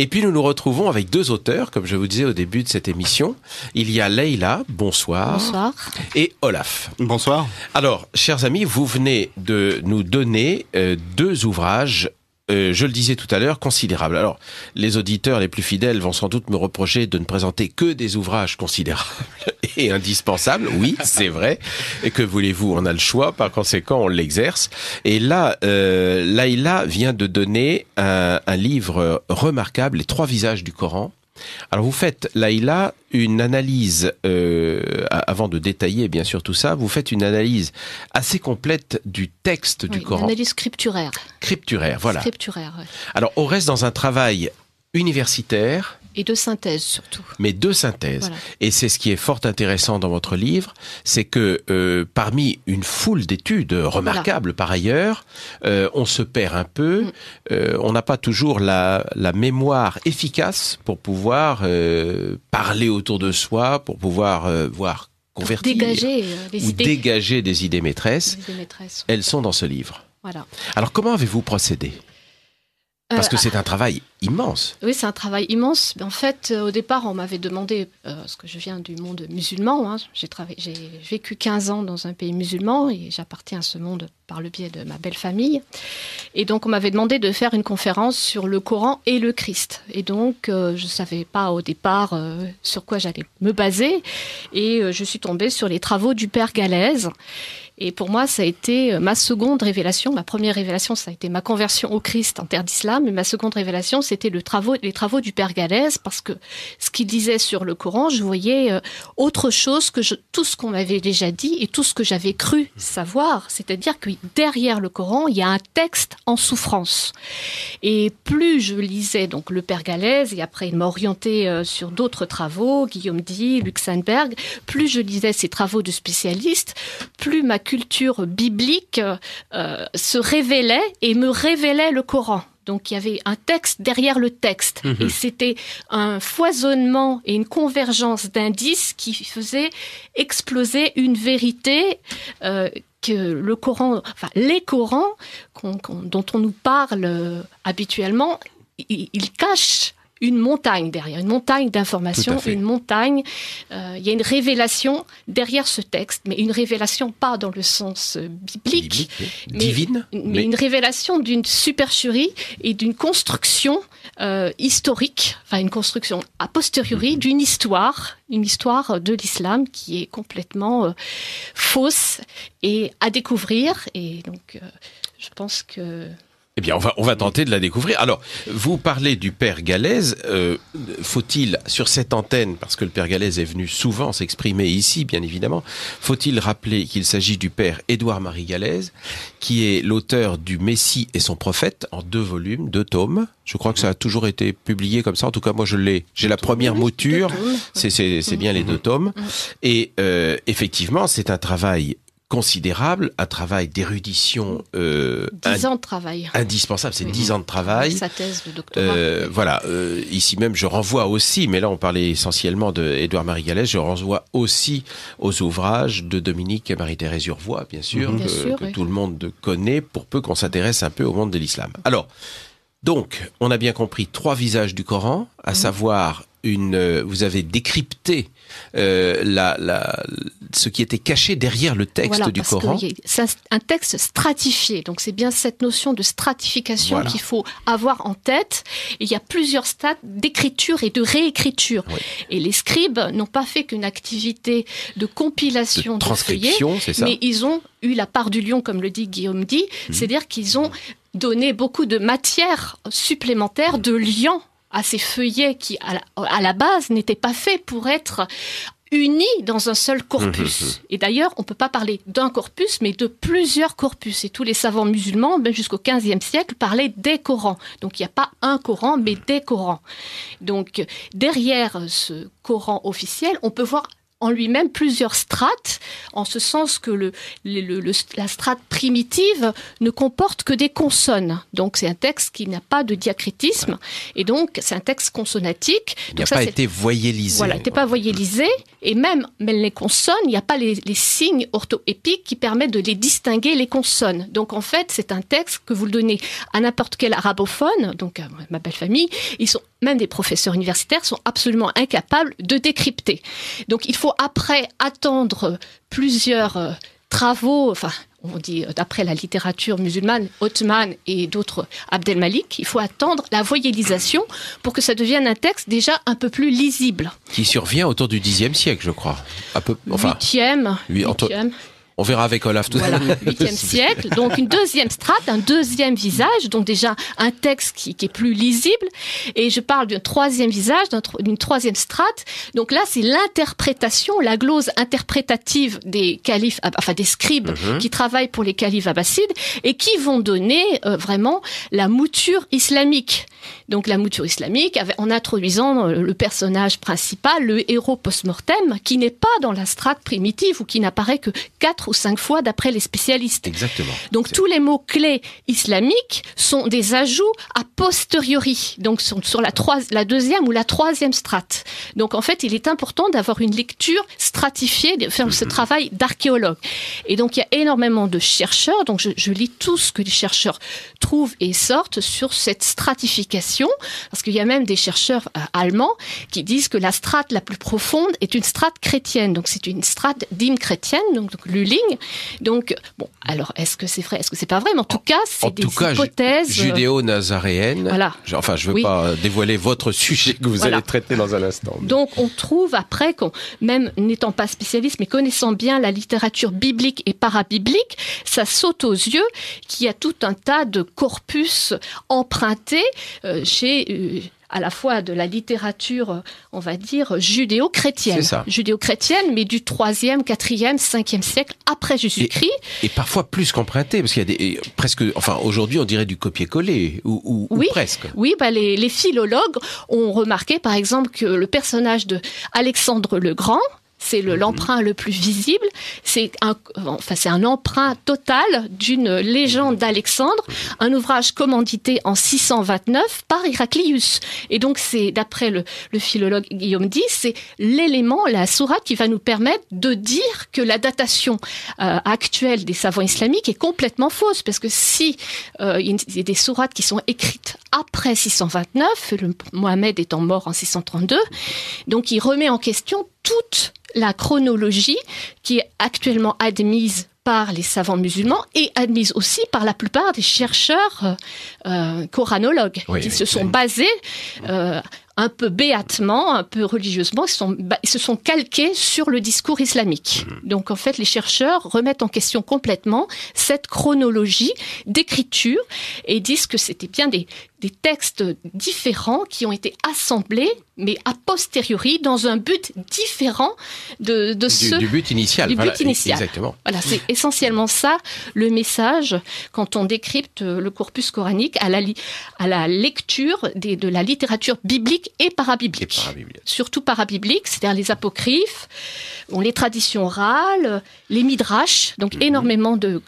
Et puis nous nous retrouvons avec deux auteurs, comme je vous disais au début de cette émission. Il y a Leïla, bonsoir. Bonsoir. Et Olaf. Bonsoir. Alors, chers amis, vous venez de nous donner deux ouvrages, je le disais tout à l'heure, considérables. Alors, les auditeurs les plus fidèles vont sans doute me reprocher de ne présenter que des ouvrages considérables et indispensables. Oui, c'est vrai. Et que voulez-vous, on a le choix, par conséquent, on l'exerce. Et là, Leïla vient de donner un livre remarquable, Les 3 visages du Coran. Alors vous faites, Leïla, une analyse, avant de détailler bien sûr tout ça, vous faites une analyse assez complète du texte du Coran. Une analyse scripturaire. Scripturaire, voilà. Scripturaire, ouais. Alors on reste dans un travail universitaire. Et de synthèse surtout. Mais de synthèse. Voilà. Et c'est ce qui est fort intéressant dans votre livre, c'est que parmi une foule d'études remarquables par ailleurs, on se perd un peu, on n'a pas toujours la mémoire efficace pour pouvoir parler autour de soi, pour pouvoir voir convertir dégager des idées maîtresses. Des idées maîtresses. Elles sont dans ce livre. Voilà. Alors comment avez-vous procédé ? Parce que c'est un travail immense. Oui, c'est un travail immense. En fait, au départ, on m'avait demandé, parce que je viens du monde musulman, hein, j'ai vécu 15 ans dans un pays musulman et j'appartiens à ce monde par le biais de ma belle famille. Et donc, on m'avait demandé de faire une conférence sur le Coran et le Christ. Et donc, je ne savais pas au départ sur quoi j'allais me baser. Et je suis tombée sur les travaux du père Galèze. Et pour moi, ça a été ma seconde révélation. Ma première révélation, ça a été ma conversion au Christ en terre d'islam. Et ma seconde révélation, c'était les travaux du père Galèze, parce que ce qu'il disait sur le Coran, je voyais autre chose que tout ce qu'on m'avait déjà dit et tout ce que j'avais cru savoir. C'est-à-dire que derrière le Coran, il y a un texte en souffrance. Et plus je lisais donc le père Galèze, et après il m'a orienté sur d'autres travaux, Guillaume Di, Luxembourg, plus je lisais ces travaux de spécialistes, plus ma culture biblique se révélait et me révélait le Coran. Donc il y avait un texte derrière le texte. Et c'était un foisonnement et une convergence d'indices qui faisait exploser une vérité que le Coran, enfin les Corans dont on nous parle habituellement, ils cachent une montagne derrière, une montagne d'informations, une montagne. Il y a une révélation derrière ce texte, mais une révélation pas dans le sens biblique, mais divine, mais une révélation d'une supercherie et d'une construction historique, enfin une construction a posteriori d'une histoire, une histoire de l'islam qui est complètement fausse et à découvrir. Et donc, je pense que... Eh bien, on va tenter de la découvrir. Alors, vous parlez du père Galèze. Faut-il, sur cette antenne, parce que le père Galèze est venu souvent s'exprimer ici, bien évidemment, faut-il rappeler qu'il s'agit du père Édouard-Marie Galèze, qui est l'auteur du Messie et son prophète, en 2 volumes, 2 tomes. Je crois que ça a toujours été publié comme ça. En tout cas, moi, j'ai la première mouture. C'est bien les 2 tomes. Et effectivement, c'est un travail considérable, un travail d'érudition 10 ans de travail indispensable, c'est 10 ans de travail. Sa thèse de doctorat. Voilà, ici même je renvoie aussi, mais là on parlait essentiellement de Édouard-Marie Galèze, je renvoie aussi aux ouvrages de Dominique et Marie-Thérèse Urvois, bien sûr, que tout le monde connaît, pour peu qu'on s'intéresse un peu au monde de l'islam. Alors, donc, on a bien compris 3 visages du Coran, à savoir vous avez décrypté ce qui était caché derrière le texte du Coran. C'est un texte stratifié, donc c'est bien cette notion de stratification qu'il faut avoir en tête. Il y a plusieurs stades d'écriture et de réécriture. Et les scribes n'ont pas fait qu'une activité de compilation de feuillets, mais ils ont eu la part du lion, comme le dit Guillaume Di, c'est-à-dire qu'ils ont donné beaucoup de matière supplémentaire, de liant à ces feuillets qui, à la base, n'étaient pas faits pour être unis dans un seul corpus. Et d'ailleurs, on ne peut pas parler d'un corpus, mais de plusieurs corpus. Et tous les savants musulmans, même jusqu'au XVe siècle, parlaient des Corans. Donc, il n'y a pas un Coran, mais des Corans. Donc, derrière ce Coran officiel, on peut voir en lui-même plusieurs strates, en ce sens que la strate primitive ne comporte que des consonnes. Donc c'est un texte qui n'a pas de diacritisme, et donc c'est un texte consonnatique. Il n'a pas été voyellisé. Voilà, il n'était pas voyellisé, et même les consonnes, il n'y a pas les signes orthoépiques qui permettent de les distinguer, les consonnes. Donc en fait, c'est un texte que vous le donnez à n'importe quel arabophone, donc à ma belle famille, ils sont même des professeurs universitaires sont absolument incapables de décrypter. Donc il faut après attendre plusieurs travaux, enfin on dit d'après la littérature musulmane, Othman et d'autres, Abdelmalik, il faut attendre la voyellisation pour que ça devienne un texte déjà un peu plus lisible. Qui survient autour du Xe siècle, je crois. Huitième. On verra avec Olaf tout à l'heure. 8e siècle, donc une deuxième strate, un deuxième visage, donc déjà un texte qui est plus lisible. Et je parle d'un troisième visage, d'une troisième strate. Donc là, c'est l'interprétation, la glose interprétative des califes, enfin des scribes qui travaillent pour les califes abbassides et qui vont donner vraiment la mouture islamique. Donc la mouture islamique, en introduisant le personnage principal, le héros post-mortem, qui n'est pas dans la strate primitive ou qui n'apparaît que 4 ou 5 fois d'après les spécialistes. Exactement. Donc tous les mots-clés islamiques sont des ajouts a posteriori, donc sur la deuxième ou la troisième strate. Donc en fait, il est important d'avoir une lecture stratifiée, de faire ce travail d'archéologue. Et donc il y a énormément de chercheurs, donc je lis tout ce que les chercheurs trouvent et sortent sur cette stratification, parce qu'il y a même des chercheurs allemands qui disent que la strate la plus profonde est une strate chrétienne, donc c'est une strate d'hymne chrétienne, donc Lulling. Donc, bon, alors, est-ce que c'est vrai, est-ce que c'est pas vrai? Mais en tout cas, c'est des hypothèses. Judéo-nazaréenne. Voilà. Enfin, je veux pas dévoiler votre sujet que vous allez traiter dans un instant. Mais... Donc, on trouve après, même n'étant pas spécialiste, mais connaissant bien la littérature biblique et parabiblique, ça saute aux yeux qu'il y a tout un tas de corpus empruntés chez... à la fois de la littérature, on va dire, judéo-chrétienne. C'est ça. Judéo-chrétienne, mais du 3e, 4e, 5e siècle après Jésus-Christ. Et parfois plus qu'emprunté, parce qu'il y a presque, enfin, aujourd'hui, on dirait du copier-coller, ou presque. Oui, les philologues ont remarqué, par exemple, que le personnage de Alexandre le Grand, c'est l'emprunt le plus visible. C'est un emprunt total d'une légende d'Alexandre, un ouvrage commandité en 629 par Héraclius. Et donc, c'est, d'après le philologue Guillaume Dix, c'est l'élément, la sourate qui va nous permettre de dire que la datation actuelle des savants islamiques est complètement fausse. Parce que si il y a des sourates qui sont écrites après 629, Mohammed étant mort en 632, donc il remet en question toute la chronologie qui est actuellement admise par les savants musulmans et admise aussi par la plupart des chercheurs coranologues qui se sont basés un peu béatement, un peu religieusement, ils se sont calqués sur le discours islamique. Donc en fait, les chercheurs remettent en question complètement cette chronologie d'écriture et disent que c'était bien des textes différents qui ont été assemblés, mais a posteriori, dans un but différent du but initial. Exactement. Voilà, c'est essentiellement ça, le message, quand on décrypte le corpus coranique à la lecture de la littérature biblique et parabiblique. Surtout parabiblique, c'est-à-dire les apocryphes, les traditions orales, les midrash, donc énormément de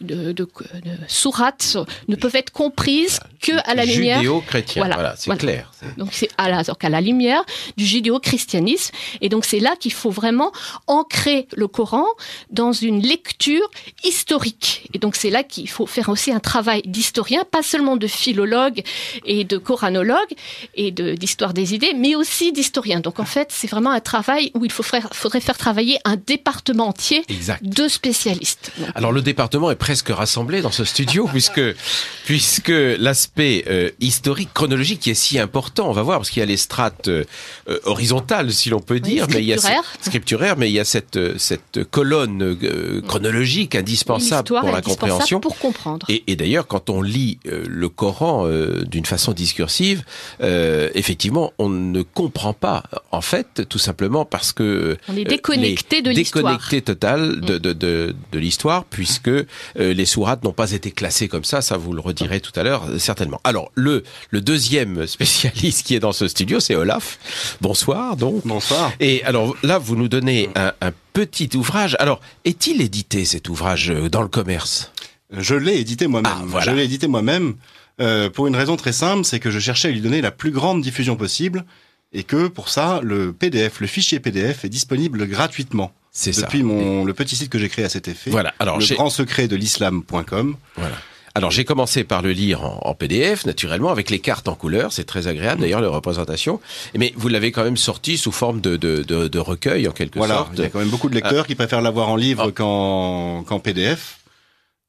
sourates ne peuvent être comprises que à la lumière... Judéo-chrétien, c'est clair. Donc c'est à la lumière du judéo-christianisme. Et donc c'est là qu'il faut vraiment ancrer le Coran dans une lecture historique. Et donc c'est là qu'il faut faire aussi un travail d'historien, pas seulement de philologue et de coranologue et d'histoire des idées, mais aussi d'historien. Donc en fait, c'est vraiment un travail où il faudrait faire travailler un département entier de spécialistes. Donc, alors le département est presque rassemblé dans ce studio puisque l'aspect historique, chronologique qui est si important, on va voir, parce qu'il y a les strates horizontales, si l'on peut dire, mais il y a scripturaires, mais il y a cette colonne chronologique indispensable pour la compréhension. Pour comprendre. Et d'ailleurs, quand on lit le Coran d'une façon discursive, effectivement, on ne comprend pas, en fait, tout simplement parce que on est déconnecté de l'histoire. Déconnecté total de l'histoire, puisque les sourates n'ont pas été classées comme ça vous le redirez tout à l'heure, certainement. Alors, le deuxième spécialiste qui est dans ce studio, c'est Olaf. Bonsoir, donc. Bonsoir. Et alors, là, vous nous donnez un petit ouvrage. Alors, est-il édité, cet ouvrage, dans le commerce? Je l'ai édité moi-même. Je l'ai édité moi-même pour une raison très simple, c'est que je cherchais à lui donner la plus grande diffusion possible et que, pour ça, le fichier PDF est disponible gratuitement. C'est depuis le petit site que j'ai créé à cet effet. Voilà. Alors, le grand secret de l'islam.com. Voilà. Alors j'ai commencé par le lire en PDF, naturellement, avec les cartes en couleur, c'est très agréable d'ailleurs, les représentations, mais vous l'avez quand même sorti sous forme de recueil en quelque sorte. Il y a quand même beaucoup de lecteurs qui préfèrent l'avoir en livre qu'en PDF.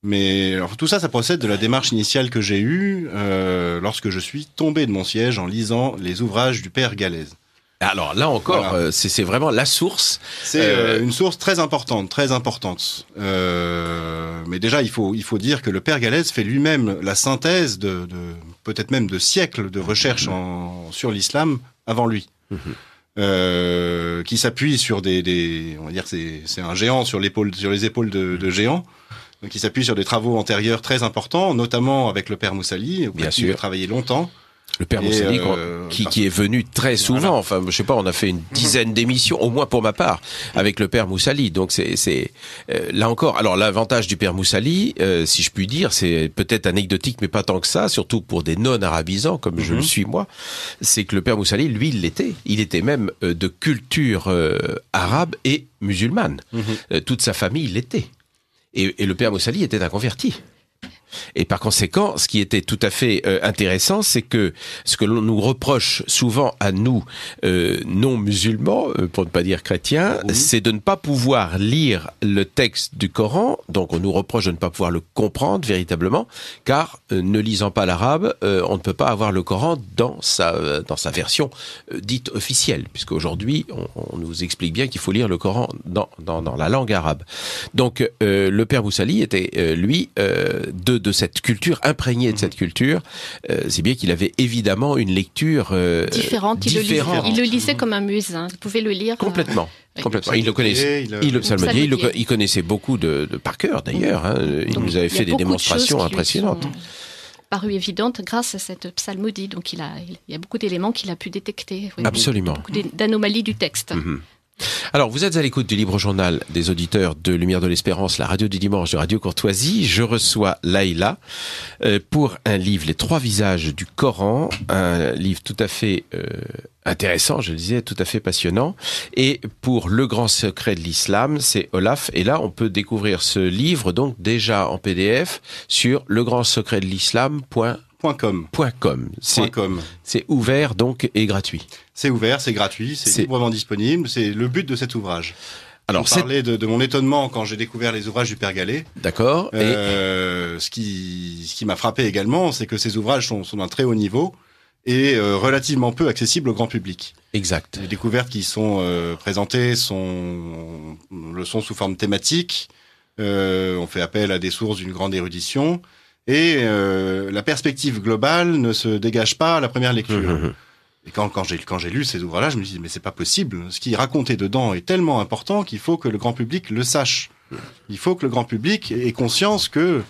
Mais alors, tout ça, ça procède de la démarche initiale que j'ai eue lorsque je suis tombé de mon siège en lisant les ouvrages du père Galèze. Alors là encore, voilà. C'est vraiment la source. C'est une source très importante, très importante. Mais déjà, il faut dire que le père Galèze fait lui-même la synthèse de peut-être même de siècles de recherche sur l'islam avant lui. Qui s'appuie sur on va dire c'est un géant sur les épaules de géants. Donc, il s'appuie sur des travaux antérieurs très importants, notamment avec le père Moussali, auquel il a travaillé longtemps. Le père Moussali, qui est venu très souvent. Voilà. Enfin, je sais pas, on a fait une dizaine d'émissions, au moins pour ma part, avec le père Moussali. Donc c'est là encore. Alors l'avantage du père Moussali, si je puis dire, c'est peut-être anecdotique, mais pas tant que ça, surtout pour des non-arabisants comme je le suis moi, c'est que le père Moussali, lui, il l'était. Il était même de culture arabe et musulmane. Toute sa famille l'était. Et le père Moussali était un converti. Et par conséquent, ce qui était tout à fait intéressant, c'est que ce que l'on nous reproche souvent à nous, non-musulmans, pour ne pas dire chrétiens, c'est de ne pas pouvoir lire le texte du Coran. Donc on nous reproche de ne pas pouvoir le comprendre véritablement, car ne lisant pas l'arabe, on ne peut pas avoir le Coran dans sa version dite officielle, puisque aujourd'hui on nous explique bien qu'il faut lire le Coran dans la langue arabe. Donc le père Moussali était lui de cette culture, imprégné de cette culture, c'est bien qu'il avait évidemment une lecture différente. Il le lisait comme un muezzin. Vous pouvez le lire complètement. Complètement. Il le connaissait. Il connaissait beaucoup par cœur d'ailleurs. Il nous avait fait des démonstrations impressionnantes. Paru évidente grâce à cette psalmodie. Donc il y a beaucoup d'éléments qu'il a pu détecter. Absolument. Beaucoup d'anomalies du texte. Alors, vous êtes à l'écoute du Libre Journal des auditeurs de Lumière de l'Espérance, la radio du dimanche de Radio Courtoisie. Je reçois Laïla pour un livre, Les 3 visages du Coran, un livre tout à fait intéressant, je le disais, tout à fait passionnant. Et pour Le Grand Secret de l'Islam, c'est Olaf. Et là, on peut découvrir ce livre, donc déjà en PDF, sur legrandsecretdel'islam.com. C'est ouvert donc et gratuit. C'est ouvert, c'est gratuit, c'est librement disponible. C'est le but de cet ouvrage. Alors, je parlais de mon étonnement quand j'ai découvert les ouvrages du père Gallet. D'accord. Ce qui m'a frappé également, c'est que ces ouvrages sont d'un très haut niveau et relativement peu accessibles au grand public. Exact. Les découvertes qui sont présentées le sont sous forme thématique. On fait appel à des sources d'une grande érudition. Et la perspective globale ne se dégage pas à la première lecture. Et quand j'ai lu ces ouvrages-là, je me suis dit mais c'est pas possible. Ce qui est raconté dedans est tellement important qu'il faut que le grand public le sache. Il faut que le grand public ait conscience que,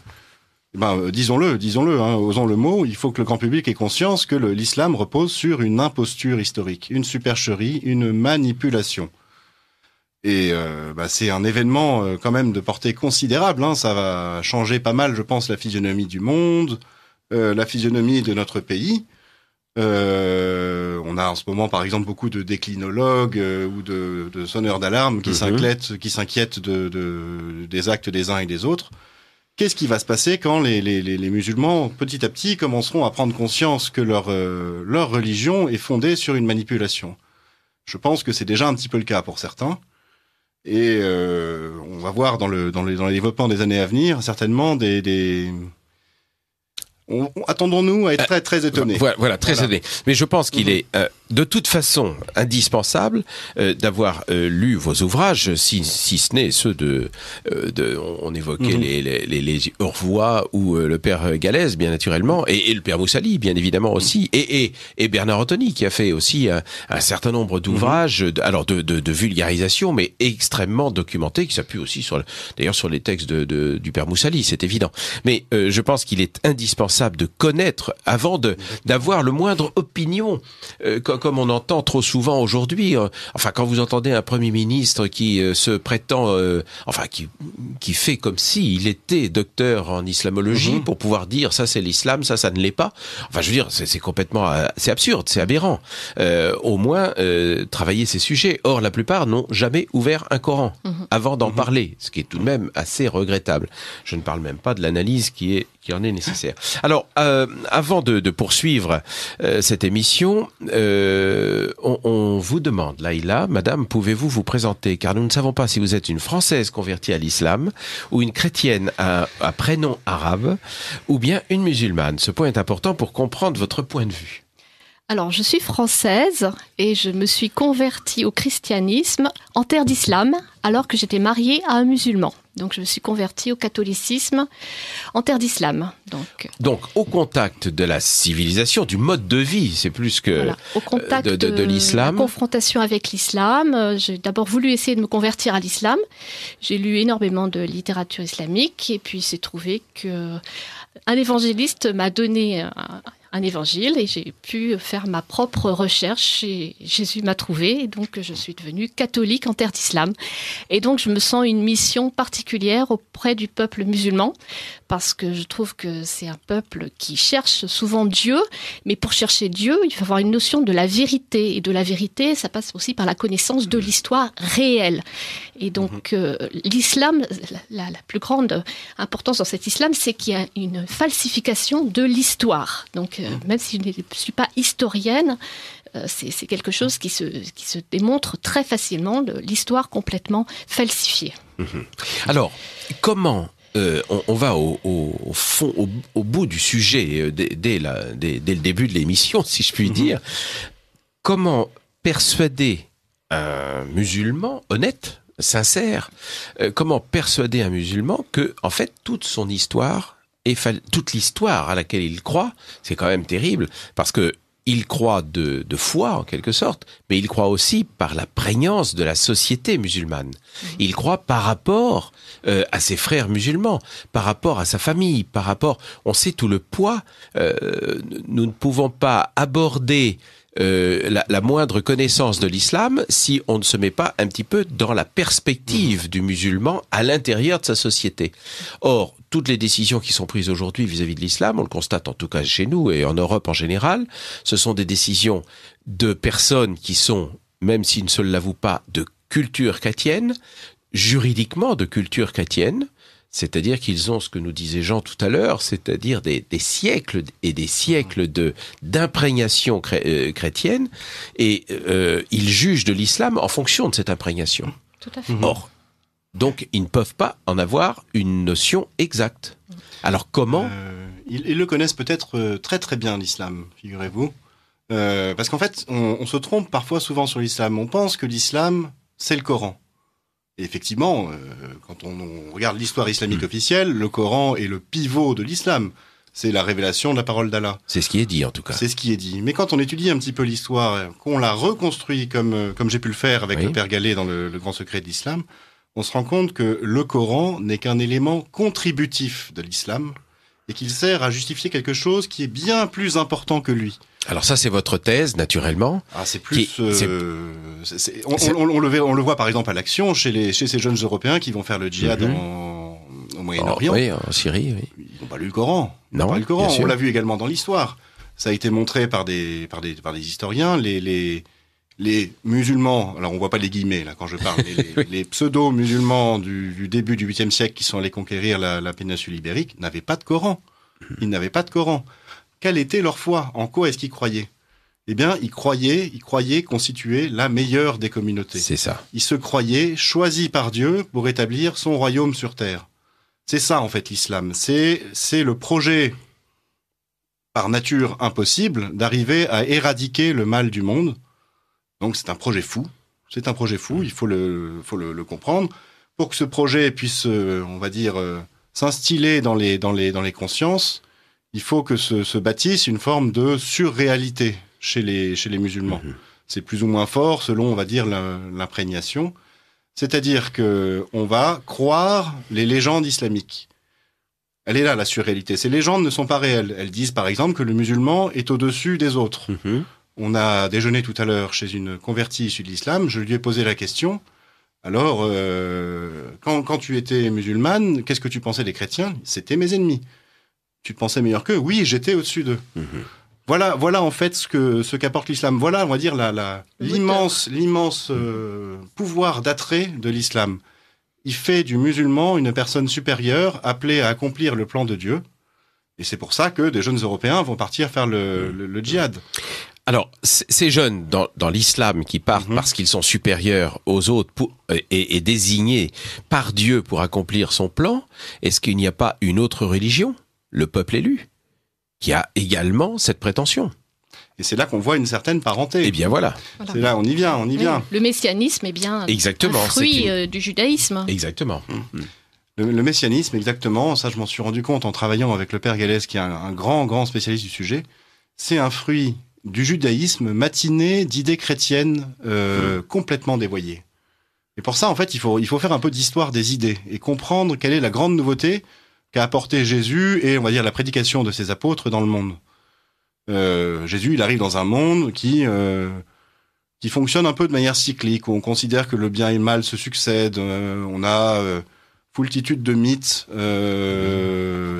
disons-le, osons le mot, il faut que le grand public ait conscience que l'islam repose sur une imposture historique, une supercherie, une manipulation. Et c'est un événement quand même de portée considérable. Ça va changer pas mal, je pense, la physionomie du monde, la physionomie de notre pays. On a en ce moment, par exemple, beaucoup de déclinologues ou de sonneurs d'alarme qui s'inquiètent des actes des uns et des autres. Qu'est-ce qui va se passer quand les musulmans, petit à petit, commenceront à prendre conscience que leur religion est fondée sur une manipulation ? Je pense que c'est déjà un petit peu le cas pour certains. Et on va voir dans les développements des années à venir certainement attendons-nous à être très très étonnés. Voilà, très étonnés. Mais je pense qu'il est de toute façon indispensable d'avoir lu vos ouvrages, si ce n'est ceux on évoquait les Urvois ou le père Galèze, bien naturellement, et le père Moussali, bien évidemment aussi, et Bernard Anthony, qui a fait aussi un certain nombre d'ouvrages, de vulgarisation, mais extrêmement documentés, qui s'appuient aussi sur les textes du père Moussali, c'est évident. Mais je pense qu'il est indispensable de connaître avant d'avoir le moindre opinion. comme on entend trop souvent aujourd'hui. Enfin, quand vous entendez un Premier ministre qui se prétend, qui fait comme s'il était docteur en islamologie pour pouvoir dire ça c'est l'islam, ça ne l'est pas. Enfin, je veux dire, c'est complètement, c'est absurde, c'est aberrant. Au moins, travailler ces sujets. Or, la plupart n'ont jamais ouvert un Coran avant d'en parler, ce qui est tout de même assez regrettable. Je ne parle même pas de l'analyse qui en est nécessaire. Alors, avant de poursuivre cette émission, on vous demande, Laïla, madame, pouvez-vous vous présenter? Car nous ne savons pas si vous êtes une Française convertie à l'islam, ou une chrétienne à prénom arabe, ou bien une musulmane. Ce point est important pour comprendre votre point de vue. Alors, je suis française et je me suis convertie au christianisme en terre d'islam alors que j'étais mariée à un musulman. Donc, je me suis convertie au catholicisme en terre d'islam. Donc, au contact de la civilisation, du mode de vie, c'est plus que voilà, au contact de l'islam. La confrontation avec l'islam. J'ai d'abord voulu essayer de me convertir à l'islam. J'ai lu énormément de littérature islamique et puis c'est trouvé que un évangéliste m'a donné un évangile et j'ai pu faire ma propre recherche et Jésus m'a trouvée et donc je suis devenue catholique en terre d'islam. Et donc je me sens une mission particulière auprès du peuple musulman parce que je trouve que c'est un peuple qui cherche souvent Dieu, mais pour chercher Dieu, il faut avoir une notion de la vérité. Et de la vérité, ça passe aussi par la connaissance de l'histoire réelle. Et donc l'islam, la plus grande importance dans cet islam, c'est qu'il y a une falsification de l'histoire. Donc même si je ne suis pas historienne, c'est quelque chose qui se démontre très facilement, l'histoire complètement falsifiée. Alors, comment on va au fond, au bout du sujet dès le début de l'émission, si je puis dire. Comment persuader un musulman honnête, sincère, comment persuader un musulman que, en fait, toute son histoire toute l'histoire à laquelle il croit, c'est quand même terrible, parce que il croit de foi, en quelque sorte, mais il croit aussi par la prégnance de la société musulmane. Il croit par rapport à ses frères musulmans, par rapport à sa famille, par rapport... On sait tout le poids. Nous ne pouvons pas aborder la moindre connaissance de l'islam si on ne se met pas un petit peu dans la perspective du musulman à l'intérieur de sa société. Or, toutes les décisions qui sont prises aujourd'hui vis-à-vis de l'islam, on le constate en tout cas chez nous et en Europe en général, ce sont des décisions de personnes qui sont, même s'ils ne se l'avouent pas, de culture chrétienne, juridiquement de culture chrétienne, c'est-à-dire qu'ils ont ce que nous disait Jean tout à l'heure, c'est-à-dire des siècles et des siècles d'imprégnation chrétienne, et ils jugent de l'islam en fonction de cette imprégnation. Tout à fait. Or, donc, ils ne peuvent pas en avoir une notion exacte. Alors, comment ils le connaissent peut-être très très bien, l'islam, figurez-vous. Parce qu'en fait, on se trompe parfois souvent sur l'islam. On pense que l'islam, c'est le Coran. Et effectivement, quand on regarde l'histoire islamique officielle, le Coran est le pivot de l'islam. C'est la révélation de la parole d'Allah. C'est ce qui est dit, en tout cas. C'est ce qui est dit. Mais quand on étudie un petit peu l'histoire, qu'on la reconstruit comme j'ai pu le faire avec le Père Gallet dans le Grand Secret de l'Islam, on se rend compte que le Coran n'est qu'un élément contributif de l'islam et qu'il sert à justifier quelque chose qui est bien plus important que lui. Alors ça, c'est votre thèse, naturellement. Ah, c'est plus... on le voit par exemple à l'action chez ces jeunes Européens qui vont faire le djihad au Moyen-Orient. Oui, en Syrie, oui. Ils n'ont pas lu le Coran. Non, pas lu le Coran. On l'a vu également dans l'histoire. Ça a été montré par des historiens. Les musulmans, alors on voit pas les guillemets là quand je parle, mais les pseudo-musulmans du début du 8e siècle qui sont allés conquérir la péninsule ibérique n'avaient pas de Coran. Ils n'avaient pas de Coran. Quelle était leur foi? En quoi est-ce qu'ils croyaient? Eh bien, ils croyaient constituer la meilleure des communautés. C'est ça. Ils se croyaient choisis par Dieu pour établir son royaume sur terre. C'est ça, en fait, l'islam. C'est le projet, par nature impossible, d'arriver à éradiquer le mal du monde. Donc, c'est un projet fou. C'est un projet fou. Il faut le comprendre. Pour que ce projet puisse, on va dire, s'instiller dans les consciences, il faut que se bâtisse une forme de surréalité chez les musulmans. C'est plus ou moins fort selon, on va dire, l'imprégnation. C'est-à-dire que on va croire les légendes islamiques. Elle est là, la surréalité. Ces légendes ne sont pas réelles. Elles disent, par exemple, que le musulman est au-dessus des autres. On a déjeuné tout à l'heure chez une convertie issue de l'islam. Je lui ai posé la question. Alors, quand tu étais musulmane, qu'est-ce que tu pensais des chrétiens? C'était mes ennemis. Tu te pensais meilleur qu'eux? Oui, j'étais au-dessus d'eux. Voilà en fait ce qu'apporte l'islam. Voilà, on va dire l'immense pouvoir d'attrait de l'islam. Il fait du musulman une personne supérieure, appelée à accomplir le plan de Dieu. Et c'est pour ça que des jeunes Européens vont partir faire le djihad. Alors, ces jeunes dans l'islam qui partent parce qu'ils sont supérieurs aux autres et désignés par Dieu pour accomplir son plan, est-ce qu'il n'y a pas une autre religion, le peuple élu, qui a également cette prétention? Et c'est là qu'on voit une certaine parenté. Eh bien voilà. C'est là, on y vient. Le messianisme est bien exactement, un fruit du judaïsme. Exactement. Le messianisme, exactement, ça je m'en suis rendu compte en travaillant avec le père Gallès, qui est un grand spécialiste du sujet, c'est un fruit du judaïsme matiné d'idées chrétiennes complètement dévoyées. Et pour ça, en fait, il faut faire un peu d'histoire des idées et comprendre quelle est la grande nouveauté qu'a apporté Jésus et, on va dire, la prédication de ses apôtres dans le monde. Jésus, il arrive dans un monde qui fonctionne un peu de manière cyclique, où on considère que le bien et le mal se succèdent. On a foultitude de mythes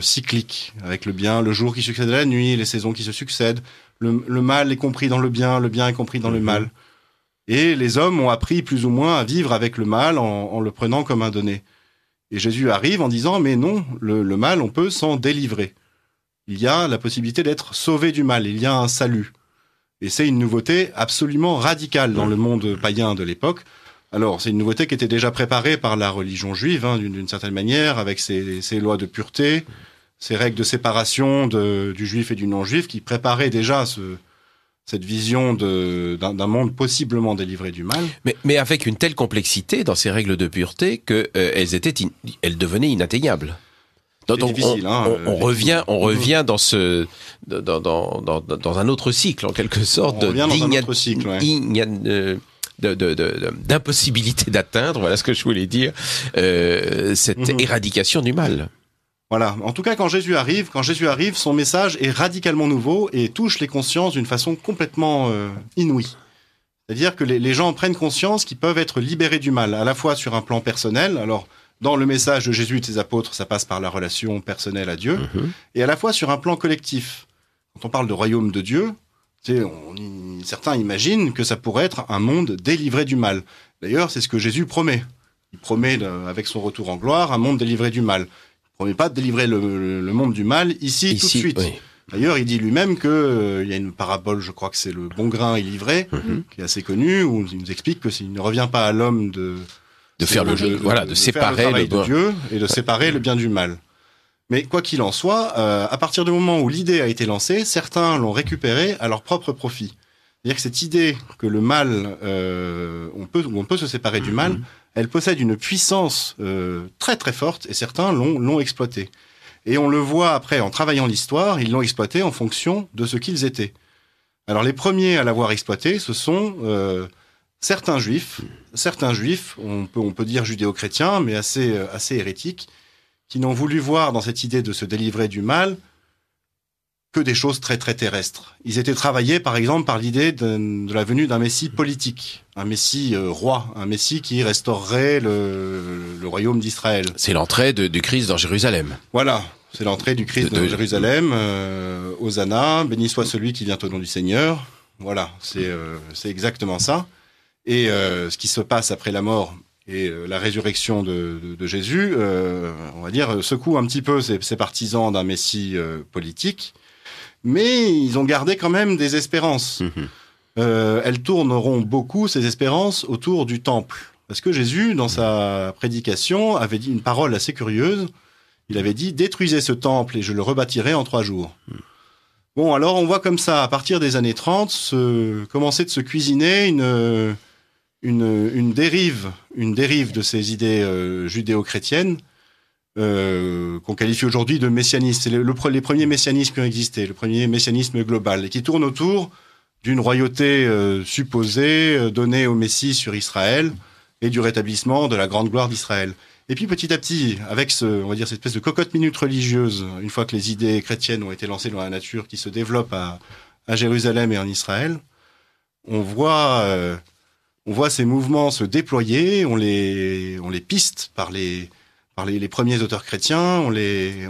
cycliques, avec le bien, le jour qui succède à la nuit, les saisons qui se succèdent. Le mal est compris dans le bien est compris dans le mal. Et les hommes ont appris plus ou moins à vivre avec le mal en le prenant comme un donné. Et Jésus arrive en disant, mais non, le mal, on peut s'en délivrer. Il y a la possibilité d'être sauvé du mal, il y a un salut. Et c'est une nouveauté absolument radicale dans le monde païen de l'époque. Alors, c'est une nouveauté qui était déjà préparée par la religion juive, d'une certaine manière, avec ses lois de pureté, ces règles de séparation du juif et du non-juif, qui préparaient déjà cette vision d'un monde possiblement délivré du mal. Mais avec une telle complexité dans ces règles de pureté qu'elles devenaient inatteignables. Donc difficile, on revient dans un autre cycle, en quelque sorte, d'impossibilité d'atteindre, voilà ce que je voulais dire, cette éradication du mal. Voilà. En tout cas, quand Jésus arrive, son message est radicalement nouveau et touche les consciences d'une façon complètement inouïe. C'est-à-dire que les gens prennent conscience qu'ils peuvent être libérés du mal, à la fois sur un plan personnel. Alors, dans le message de Jésus et de ses apôtres, ça passe par la relation personnelle à Dieu, et à la fois sur un plan collectif. Quand on parle de royaume de Dieu, certains imaginent que ça pourrait être un monde délivré du mal. D'ailleurs, c'est ce que Jésus promet. Il promet, avec son retour en gloire, un monde délivré du mal. Il promet pas de délivrer le monde du mal ici tout de suite. Oui. D'ailleurs, il dit lui-même il y a une parabole, je crois que c'est le bon grain et l'ivraie, qui est assez connue, où il nous explique que s'il ne revient pas à l'homme de séparer le de Dieu et de séparer le bien du mal. Mais quoi qu'il en soit, à partir du moment où l'idée a été lancée, certains l'ont récupérée à leur propre profit. C'est-à-dire que cette idée que le mal, on peut se séparer du mal, elle possède une puissance très très forte, et certains l'ont exploitée. Et on le voit après, en travaillant l'histoire, ils l'ont exploitée en fonction de ce qu'ils étaient. Alors les premiers à l'avoir exploité, ce sont certains juifs, on peut dire judéo-chrétiens, mais assez hérétiques, qui n'ont voulu voir dans cette idée de se délivrer du mal que des choses très très terrestres. Ils étaient travaillés par exemple par l'idée de la venue d'un messie politique, un messie roi, un messie qui restaurerait le royaume d'Israël. C'est l'entrée du Christ dans Jérusalem. Voilà, c'est l'entrée du Christ dans Jérusalem. Hosanna, béni soit celui qui vient au nom du Seigneur. Voilà, c'est exactement ça. Et ce qui se passe après la mort et la résurrection de Jésus, on va dire, secoue un petit peu ces partisans d'un messie politique. Mais ils ont gardé quand même des espérances. Elles tourneront beaucoup, ces espérances, autour du temple. Parce que Jésus, dans sa prédication, avait dit une parole assez curieuse. Il avait dit « Détruisez ce temple et je le rebâtirai en 3 jours ». Bon, alors on voit comme ça, à partir des années 30, commencer de se cuisiner une dérive de ces idées judéo-chrétiennes, qu'on qualifie aujourd'hui de messianisme. C'est les premiers messianismes qui ont existé, le premier messianisme global, et qui tourne autour d'une royauté supposée donnée au Messie sur Israël et du rétablissement de la grande gloire d'Israël. Et puis petit à petit, avec on va dire cette espèce de cocotte-minute religieuse, une fois que les idées chrétiennes ont été lancées dans la nature, qui se développe à Jérusalem et en Israël, on voit ces mouvements se déployer, on les piste par les premiers auteurs chrétiens, et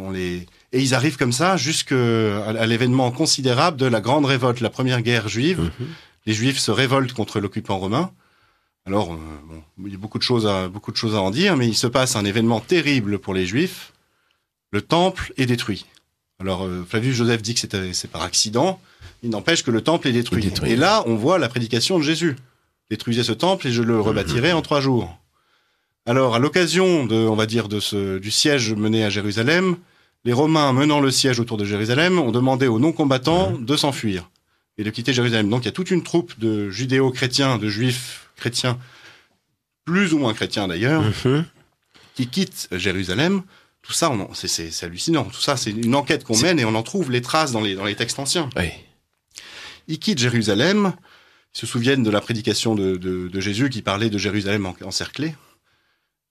ils arrivent comme ça jusqu'à l'événement considérable de la grande révolte, la première guerre juive. Les Juifs se révoltent contre l'occupant romain. Alors, il y a beaucoup de choses à en dire, mais il se passe un événement terrible pour les Juifs. Le temple est détruit. Alors, Flavius Joseph dit que c'est par accident. Il n'empêche que le temple est détruit. Et là, on voit la prédication de Jésus. Détruisez ce temple et je le rebâtirai en 3 jours. Alors, à l'occasion du siège mené à Jérusalem, les Romains menant le siège autour de Jérusalem ont demandé aux non-combattants de s'enfuir et de quitter Jérusalem. Donc, il y a toute une troupe de judéo-chrétiens, de juifs chrétiens, plus ou moins chrétiens d'ailleurs, qui quittent Jérusalem. Tout ça, c'est hallucinant. Tout ça, c'est une enquête qu'on mène et on en trouve les traces dans les textes anciens. Oui. Ils quittent Jérusalem, ils se souviennent de la prédication de Jésus qui parlait de Jérusalem encerclée.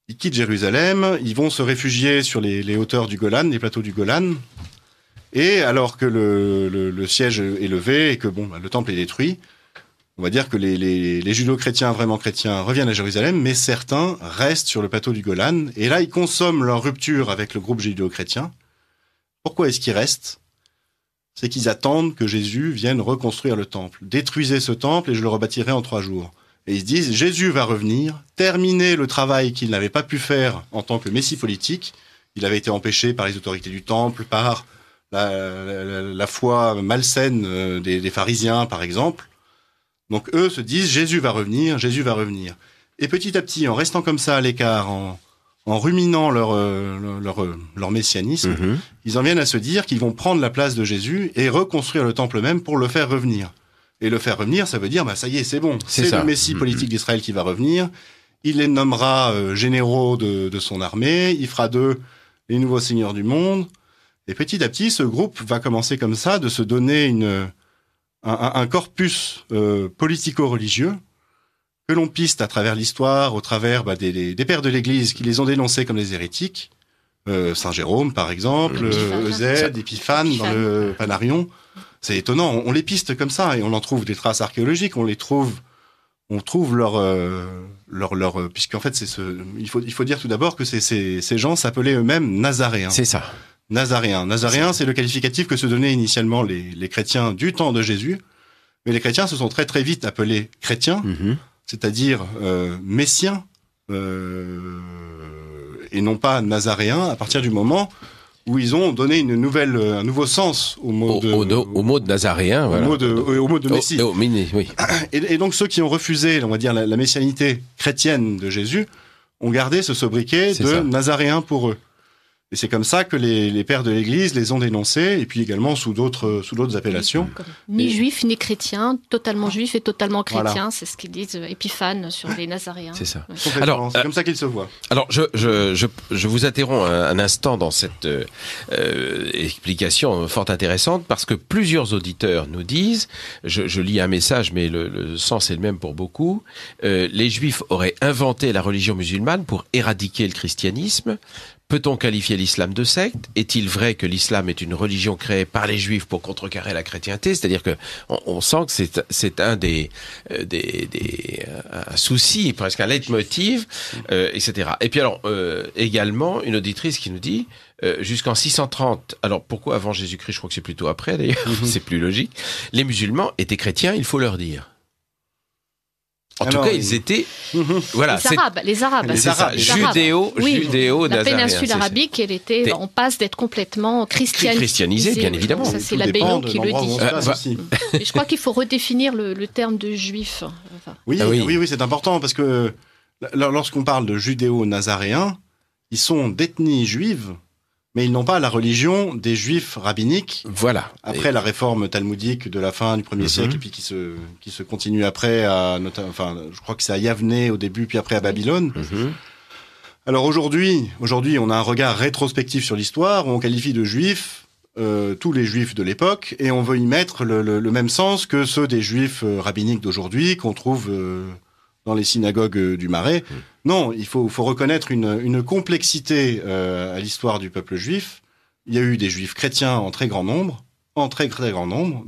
Ils quittent Jérusalem, ils vont se réfugier sur les hauteurs du Golan, les plateaux du Golan. Et alors que le siège est levé et que le temple est détruit, on va dire que les judo-chrétiens, vraiment chrétiens, reviennent à Jérusalem, mais certains restent sur le plateau du Golan. Et là, ils consomment leur rupture avec le groupe judo-chrétien. Pourquoi est-ce qu'ils restent ? C'est qu'ils attendent que Jésus vienne reconstruire le temple. Détruisez ce temple et je le rebâtirai en 3 jours. Et ils se disent, Jésus va revenir, terminer le travail qu'il n'avait pas pu faire en tant que messie politique. Il avait été empêché par les autorités du temple, par la foi malsaine des pharisiens, par exemple. Donc eux se disent, Jésus va revenir, Jésus va revenir. Et petit à petit, en restant comme ça à l'écart, en ruminant leur messianisme, ils en viennent à se dire qu'ils vont prendre la place de Jésus et reconstruire le temple même pour le faire revenir. Et le faire revenir, ça veut dire, ça y est, c'est bon. C'est le Messie politique d'Israël qui va revenir. Il les nommera généraux de son armée. Il fera d'eux les nouveaux seigneurs du monde. Et petit à petit, ce groupe va commencer comme ça de se donner un corpus politico-religieux que l'on piste à travers l'histoire, au travers des pères de l'Église qui les ont dénoncés comme des hérétiques. Saint Jérôme, par exemple, Eusèbe, Épiphane dans le Panarion. C'est étonnant, on les piste comme ça et on en trouve des traces archéologiques, on trouve leur puisqu'en fait il faut dire tout d'abord que ces gens s'appelaient eux-mêmes Nazaréens. C'est ça. Nazaréen, c'est le qualificatif que se donnaient initialement les chrétiens du temps de Jésus, mais les chrétiens se sont très très vite appelés chrétiens, c'est-à-dire messiens, et non pas nazaréens à partir du moment où ils ont donné un nouveau sens au mot de nazaréen, voilà. Au mot de Messie. Oui. Et donc ceux qui ont refusé, on va dire, la messianité chrétienne de Jésus, ont gardé ce sobriquet de nazaréen pour eux. Et c'est comme ça que les pères de l'Église les ont dénoncés, et puis également sous d'autres appellations. Ni juifs ni chrétiens, totalement juifs et totalement chrétiens, c'est ce qu'ils disent Épiphane sur les Nazaréens. C'est ça. Ouais. Alors, c'est comme ça qu'ils se voient. Alors, je vous interromps un instant dans cette explication fort intéressante, parce que plusieurs auditeurs nous disent, je lis un message, mais le sens est le même pour beaucoup, les Juifs auraient inventé la religion musulmane pour éradiquer le christianisme. Peut-on qualifier l'islam de secte ? Est-il vrai que l'islam est une religion créée par les Juifs pour contrecarrer la chrétienté ? C'est-à-dire que on sent que c'est un un souci, presque un leitmotiv, etc. Et puis alors, également, une auditrice qui nous dit, jusqu'en 630, alors pourquoi avant Jésus-Christ ? Je crois que c'est plutôt après d'ailleurs, c'est plus logique. Les musulmans étaient chrétiens, il faut leur dire. En tout cas, ils étaient, voilà, les Arabes, judéo, la péninsule arabique, elle était en passe d'être complètement christianisée, bien évidemment. Ça, c'est l'abbé qui le dit. Et je crois qu'il faut redéfinir le terme de juif. Oui, c'est important parce que lorsqu'on parle de judéo-nazaréens, ils sont d'ethnie juive, mais ils n'ont pas la religion des juifs rabbiniques. Voilà. Après la réforme talmudique de la fin du 1er siècle, et puis qui se continue après je crois que c'est à Yavne au début, puis après à Babylone. Alors aujourd'hui, on a un regard rétrospectif sur l'histoire, où on qualifie de juifs tous les juifs de l'époque, et on veut y mettre le même sens que ceux des juifs rabbiniques d'aujourd'hui, qu'on trouve dans les synagogues du Marais. Non, il faut reconnaître une complexité à l'histoire du peuple juif. Il y a eu des juifs chrétiens en très grand nombre, en très très grand nombre,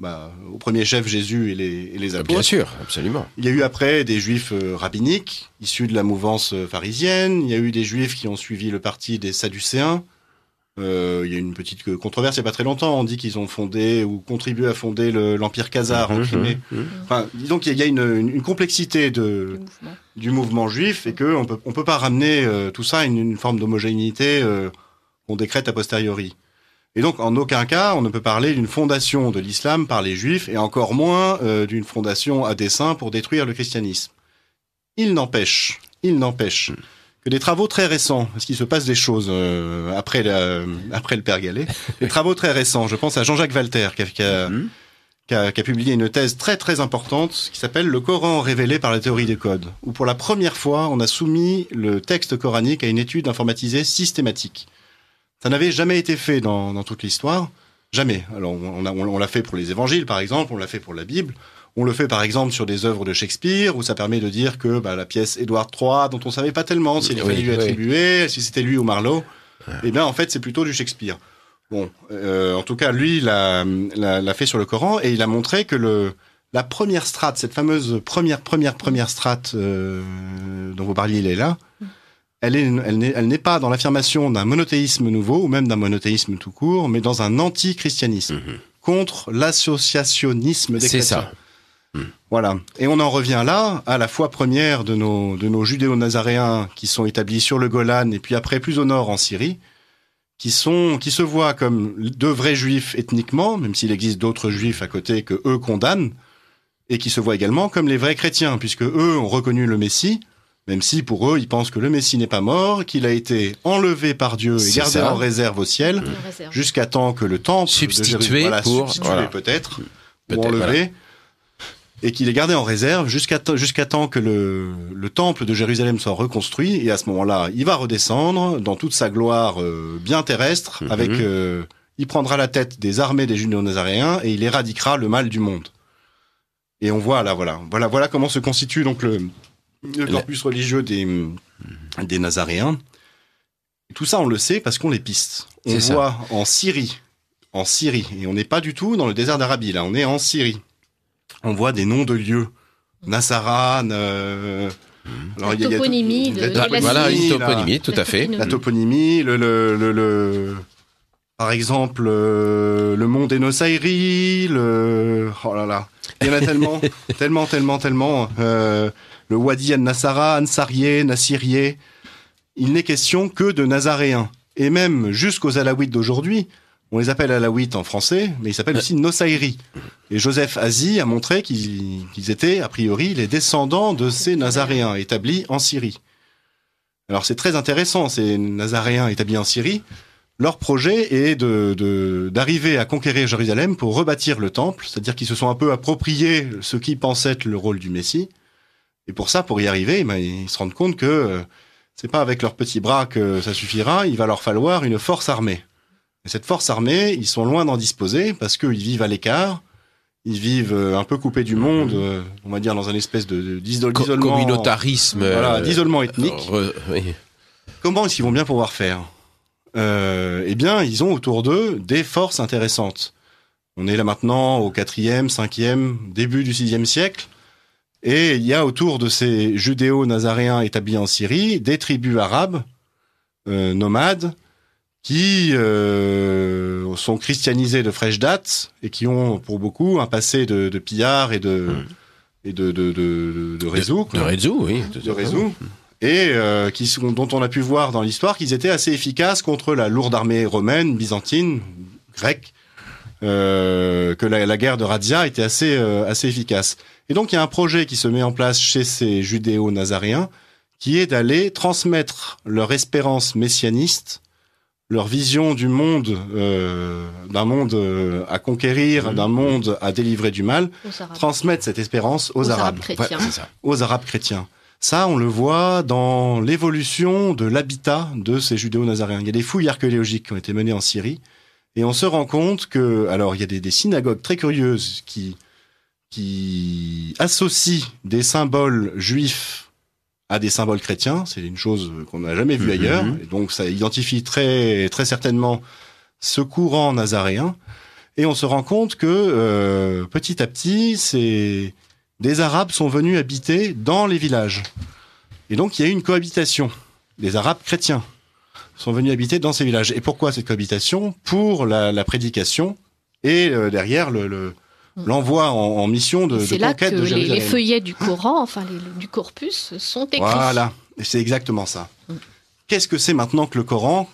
au premier chef Jésus et les apôtres. Bien sûr, absolument. Il y a eu après des juifs rabbiniques, issus de la mouvance pharisienne. Il y a eu des juifs qui ont suivi le parti des Sadducéens. Il y a une petite controverse il n'y a pas très longtemps. On dit qu'ils ont fondé ou contribué à fonder l'Empire khazar en Crimée. Enfin, disons qu'il y a une complexité du mouvement juif et qu'on peut pas ramener tout ça à une forme d'homogénéité qu'on décrète a posteriori. Et donc, en aucun cas, on ne peut parler d'une fondation de l'islam par les juifs, et encore moins d'une fondation à dessein pour détruire le christianisme. Il n'empêche que des travaux très récents, parce qu'il se passe des choses après le Père Gallet, des travaux très récents, je pense à Jean-Jacques Walter, qui a publié une thèse très très importante, qui s'appelle « Le Coran révélé par la théorie des codes », où pour la première fois, on a soumis le texte coranique à une étude informatisée systématique. Ça n'avait jamais été fait dans toute l'histoire. Jamais. Alors, on l'a fait pour les évangiles, par exemple. On l'a fait pour la Bible. On le fait, par exemple, sur des œuvres de Shakespeare, où ça permet de dire que la pièce Édouard III, dont on savait pas tellement s'il fallait lui attribuer, si c'était lui ou Marlowe, eh bien, en fait, c'est plutôt du Shakespeare. Bon, en tout cas, lui, l'a fait sur le Coran, et il a montré que la première strate, cette fameuse première strate dont vous parliez, Leila, elle n'est pas dans l'affirmation d'un monothéisme nouveau, ou même d'un monothéisme tout court, mais dans un anti-christianisme, contre l'associationnisme des chrétiens. C'est ça. Voilà. Et on en revient là, à la foi première de nos judéo-nazaréens qui sont établis sur le Golan, et puis après plus au nord en Syrie, qui se voient comme de vrais juifs ethniquement, même s'il existe d'autres juifs à côté que eux condamnent, et qui se voient également comme les vrais chrétiens, puisque eux ont reconnu le Messie, même si pour eux, ils pensent que le Messie n'est pas mort, qu'il a été enlevé par Dieu et gardé en réserve au ciel, jusqu'à temps que le temple substitué peut-être, ou enlevé, et qu'il est gardé en réserve jusqu'à temps que le temple de Jérusalem soit reconstruit, et à ce moment-là, il va redescendre dans toute sa gloire bien terrestre, avec il prendra la tête des armées des judéo-nazaréens et il éradiquera le mal du monde. Et on voit là, voilà comment se constitue donc le corpus religieux des Nazaréens. Tout ça, on le sait parce qu'on les piste. On voit en Syrie, et on n'est pas du tout dans le désert d'Arabie, là, on est en Syrie. On voit des noms de lieux. Nassaran, la toponymie voilà, une toponymie, tout à fait. La toponymie, par exemple, le mont des Nossairi, oh là là, il y en a tellement. Le Wadi al-Nassara, Ansarié, Nassirié. Il n'est question que de Nazaréens. Et même jusqu'aux Alaouites d'aujourd'hui, on les appelle Alaouites en français, mais ils s'appellent aussi Nossairi. Et Joseph Hazi a montré qu'ils étaient, a priori, les descendants de ces Nazaréens établis en Syrie. Alors c'est très intéressant, ces Nazaréens établis en Syrie. Leur projet est d'arriver à conquérir Jérusalem pour rebâtir le temple, c'est-à-dire qu'ils se sont un peu appropriés ce qui pensait être le rôle du Messie. Et pour ça, pour y arriver, ils se rendent compte que c'est pas avec leurs petits bras que ça suffira, il va leur falloir une force armée. Et cette force armée, ils sont loin d'en disposer parce qu'ils vivent à l'écart, ils vivent un peu coupés du monde, on va dire dans un espèce d'isolement... Communautarisme. Voilà, d'isolement ethnique. Oui. Comment est-ce qu'ils vont bien pouvoir faire ? Eh bien, ils ont autour d'eux des forces intéressantes. On est là maintenant au 4e, 5e, début du 6e siècle. Et il y a autour de ces judéo-nazaréens établis en Syrie des tribus arabes nomades qui sont christianisés de fraîche date et qui ont pour beaucoup un passé de pillards et de réseaux. De réseaux, oui. De réseaux. Et dont on a pu voir dans l'histoire qu'ils étaient assez efficaces contre la lourde armée romaine, byzantine, grecque, que la guerre de Razzia était assez efficace. Et donc il y a un projet qui se met en place chez ces judéo-nazaréens, qui est d'aller transmettre leur espérance messianiste, leur vision du monde, d'un monde à conquérir, d'un monde à délivrer du mal, transmettre cette espérance aux Arabes chrétiens. Ouais, aux Arabes chrétiens. Ça, on le voit dans l'évolution de l'habitat de ces judéo-nazaréens. Il y a des fouilles archéologiques qui ont été menées en Syrie, et on se rend compte que, alors, il y a des synagogues très curieuses qui associent des symboles juifs à des symboles chrétiens. C'est une chose qu'on n'a jamais vue ailleurs. Et donc, ça identifie très, très certainement ce courant nazaréen. Et on se rend compte que petit à petit, des Arabes sont venus habiter dans les villages. Et donc, il y a eu une cohabitation. Des Arabes chrétiens sont venus habiter dans ces villages. Et pourquoi cette cohabitation ? Pour la prédication et derrière l'envoi en mission de conquête de Jérusalem. C'est là que les feuillets du Coran, du corpus, sont écrits. Voilà, et c'est exactement ça. Qu'est-ce que c'est maintenant que le Coran ?